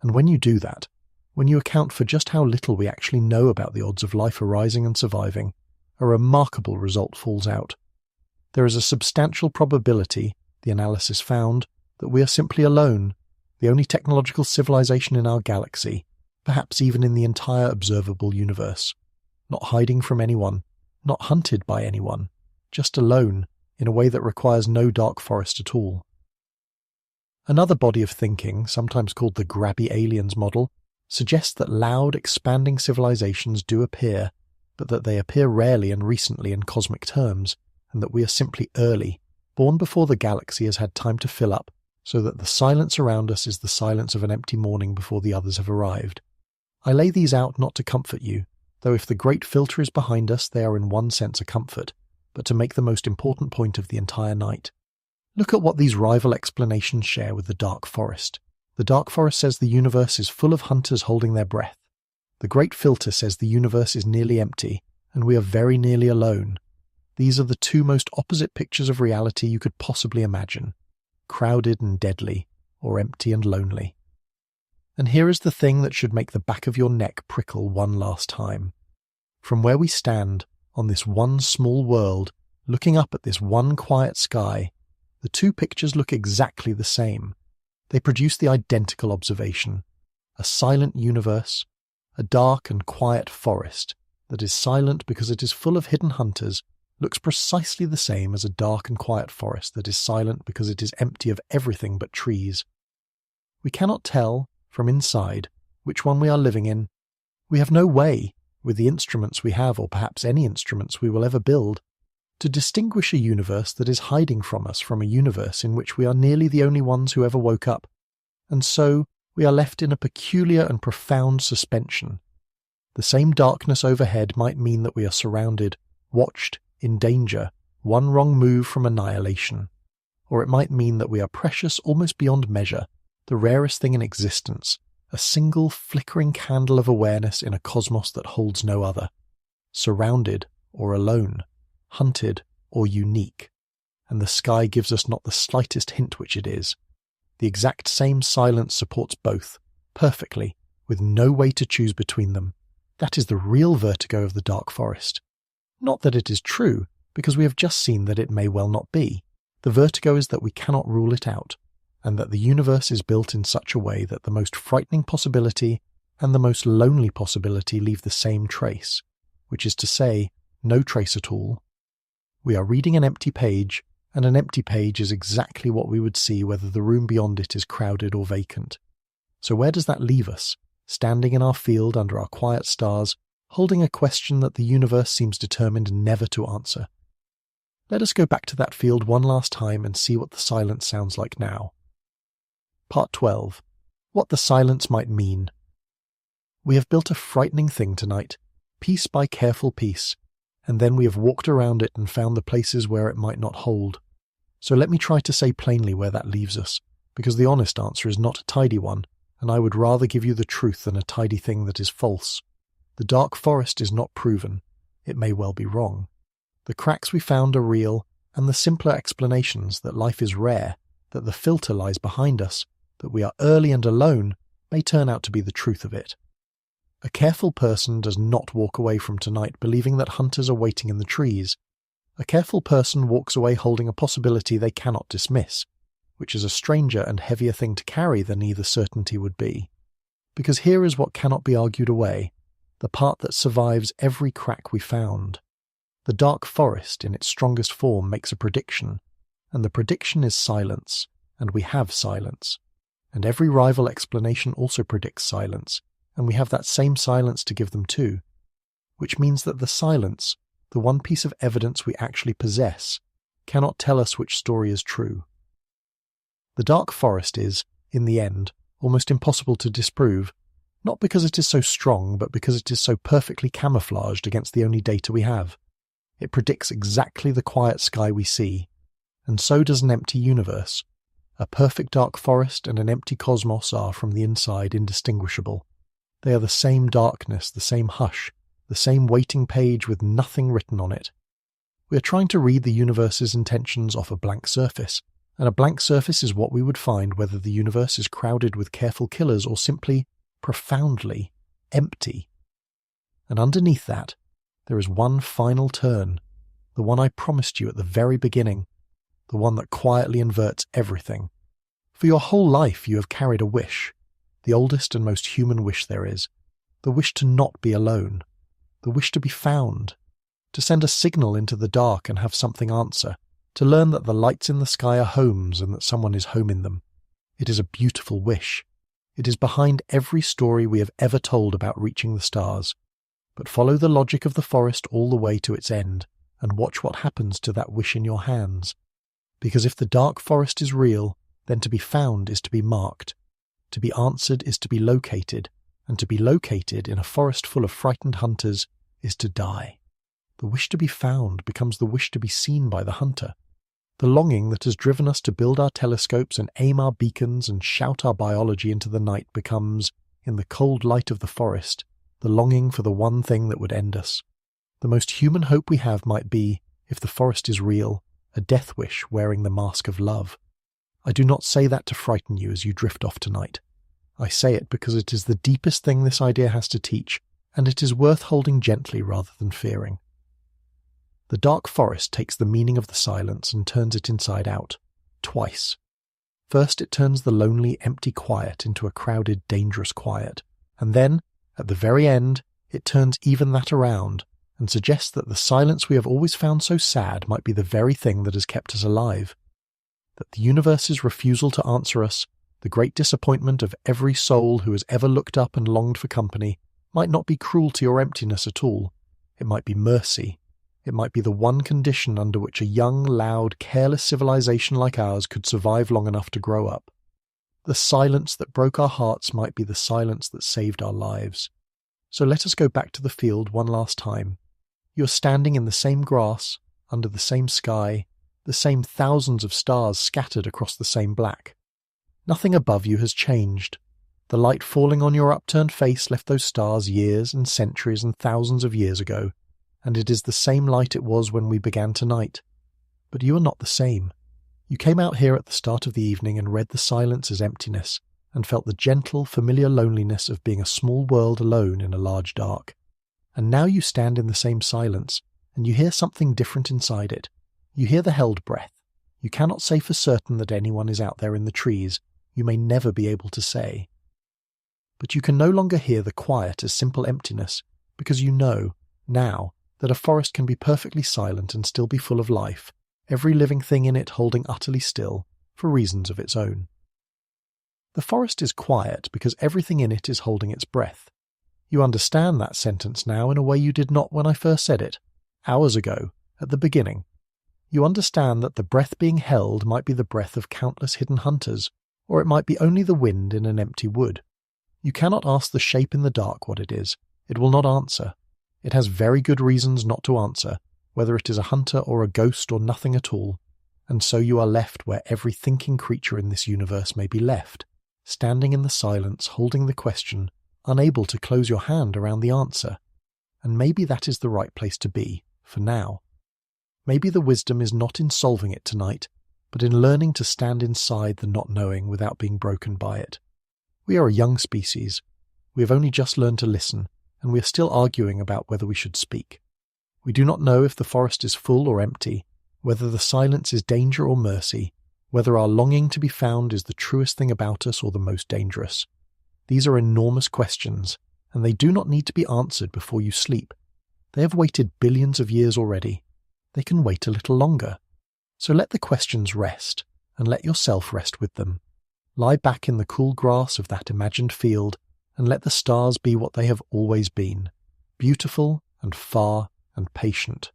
And when you do that, when you account for just how little we actually know about the odds of life arising and surviving, a remarkable result falls out. There is a substantial probability, the analysis found, that we are simply alone, the only technological civilization in our galaxy, perhaps even in the entire observable universe. Not hiding from anyone, not hunted by anyone, just alone, in a way that requires no dark forest at all. Another body of thinking, sometimes called the grabby aliens model, suggests that loud, expanding civilizations do appear, but that they appear rarely and recently in cosmic terms, and that we are simply early, born before the galaxy has had time to fill up, so that the silence around us is the silence of an empty morning before the others have arrived. I lay these out not to comfort you, though if the great filter is behind us, they are in one sense a comfort, but to make the most important point of the entire night. Look at what these rival explanations share with the dark forest. The dark forest says the universe is full of hunters holding their breath. The great filter says the universe is nearly empty, and we are very nearly alone. These are the two most opposite pictures of reality you could possibly imagine, crowded and deadly, or empty and lonely. And here is the thing that should make the back of your neck prickle one last time. From where we stand, on this one small world, looking up at this one quiet sky, the two pictures look exactly the same. They produce the identical observation: a silent universe, a dark and quiet forest that is silent because it is full of hidden hunters, looks precisely the same as a dark and quiet forest that is silent because it is empty of everything but trees. We cannot tell, from inside, which one we are living in. We have no way, with the instruments we have, or perhaps any instruments we will ever build, to distinguish a universe that is hiding from us from a universe in which we are nearly the only ones who ever woke up, and so we are left in a peculiar and profound suspension. The same darkness overhead might mean that we are surrounded, watched, in danger, one wrong move from annihilation. Or it might mean that we are precious almost beyond measure, the rarest thing in existence, a single flickering candle of awareness in a cosmos that holds no other, surrounded or alone, hunted or unique. and the sky gives us not the slightest hint which it is. The exact same silence supports both, perfectly, with no way to choose between them. That is the real vertigo of the dark forest. Not that it is true, because we have just seen that it may well not be. The vertigo is that we cannot rule it out, and that the universe is built in such a way that the most frightening possibility and the most lonely possibility leave the same trace, which is to say, no trace at all. We are reading an empty page, and an empty page is exactly what we would see whether the room beyond it is crowded or vacant. So where does that leave us, standing in our field under our quiet stars, holding a question that the universe seems determined never to answer? Let us go back to that field one last time and see what the silence sounds like now. Part 12. What the silence might mean. We have built a frightening thing tonight, piece by careful piece, and then we have walked around it and found the places where it might not hold. So let me try to say plainly where that leaves us, because the honest answer is not a tidy one, and I would rather give you the truth than a tidy thing that is false. The dark forest is not proven. It may well be wrong. The cracks we found are real, and the simpler explanations that life is rare, that the filter lies behind us, that we are early and alone, may turn out to be the truth of it. A careful person does not walk away from tonight believing that hunters are waiting in the trees. A careful person walks away holding a possibility they cannot dismiss, which is a stranger and heavier thing to carry than either certainty would be. Because here is what cannot be argued away, the part that survives every crack we found. The dark forest in its strongest form makes a prediction, and the prediction is silence, and we have silence. And every rival explanation also predicts silence, and we have that same silence to give them too, which means that the silence, the one piece of evidence we actually possess, cannot tell us which story is true. The dark forest is, in the end, almost impossible to disprove, not because it is so strong, but because it is so perfectly camouflaged against the only data we have. It predicts exactly the quiet sky we see, and so does an empty universe. A perfect dark forest and an empty cosmos are, from the inside, indistinguishable. They are the same darkness, the same hush, the same waiting page with nothing written on it. We are trying to read the universe's intentions off a blank surface, and a blank surface is what we would find whether the universe is crowded with careful killers or simply, profoundly, empty. And underneath that, there is one final turn, the one I promised you at the very beginning, the one that quietly inverts everything. For your whole life you have carried a wish, the oldest and most human wish there is, the wish to not be alone, the wish to be found, to send a signal into the dark and have something answer, to learn that the lights in the sky are homes and that someone is home in them. It is a beautiful wish. It is behind every story we have ever told about reaching the stars. But follow the logic of the forest all the way to its end, and watch what happens to that wish in your hands. Because if the dark forest is real, then to be found is to be marked. To be answered is to be located, and to be located in a forest full of frightened hunters is to die. The wish to be found becomes the wish to be seen by the hunter. The longing that has driven us to build our telescopes and aim our beacons and shout our biology into the night becomes, in the cold light of the forest, the longing for the one thing that would end us. The most human hope we have might be, if the forest is real, a death wish wearing the mask of love. I do not say that to frighten you as you drift off tonight. I say it because it is the deepest thing this idea has to teach, and it is worth holding gently rather than fearing. The dark forest takes the meaning of the silence and turns it inside out, twice. First it turns the lonely, empty quiet into a crowded, dangerous quiet, and then, at the very end, it turns even that around and suggests that the silence we have always found so sad might be the very thing that has kept us alive. That the universe's refusal to answer us, the great disappointment of every soul who has ever looked up and longed for company, might not be cruelty or emptiness at all. It might be mercy. It might be the one condition under which a young, loud, careless civilization like ours could survive long enough to grow up. The silence that broke our hearts might be the silence that saved our lives. So let us go back to the field one last time. You are standing in the same grass, under the same sky, the same thousands of stars scattered across the same black. Nothing above you has changed. The light falling on your upturned face left those stars years and centuries and thousands of years ago, and it is the same light it was when we began tonight. But you are not the same. You came out here at the start of the evening and read the silence as emptiness, and felt the gentle, familiar loneliness of being a small world alone in a large dark. And now you stand in the same silence, and you hear something different inside it. You hear the held breath. You cannot say for certain that anyone is out there in the trees. You may never be able to say. But you can no longer hear the quiet as simple emptiness, because you know, now, that a forest can be perfectly silent and still be full of life, every living thing in it holding utterly still, for reasons of its own. The forest is quiet because everything in it is holding its breath. You understand that sentence now in a way you did not when I first said it, hours ago, at the beginning. You understand that the breath being held might be the breath of countless hidden hunters, or it might be only the wind in an empty wood. You cannot ask the shape in the dark what it is. It will not answer. It has very good reasons not to answer, whether it is a hunter or a ghost or nothing at all. And so you are left where every thinking creature in this universe may be left, standing in the silence, holding the question, unable to close your hand around the answer. And maybe that is the right place to be, for now. Maybe the wisdom is not in solving it tonight, but in learning to stand inside the not knowing without being broken by it. We are a young species. We have only just learned to listen, and we are still arguing about whether we should speak. We do not know if the forest is full or empty, whether the silence is danger or mercy, whether our longing to be found is the truest thing about us or the most dangerous. These are enormous questions, and they do not need to be answered before you sleep. They have waited billions of years already. They can wait a little longer. So let the questions rest, and let yourself rest with them. Lie back in the cool grass of that imagined field, and let the stars be what they have always been, beautiful and far and patient.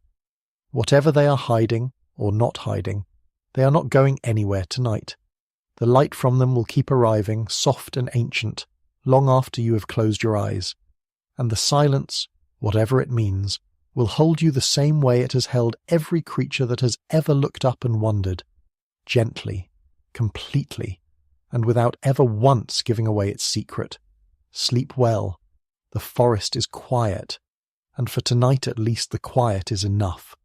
Whatever they are hiding, or not hiding, they are not going anywhere tonight. The light from them will keep arriving, soft and ancient, long after you have closed your eyes. And the silence, whatever it means, will hold you the same way it has held every creature that has ever looked up and wondered, gently, completely, and without ever once giving away its secret. Sleep well. The forest is quiet, and for tonight at least the quiet is enough.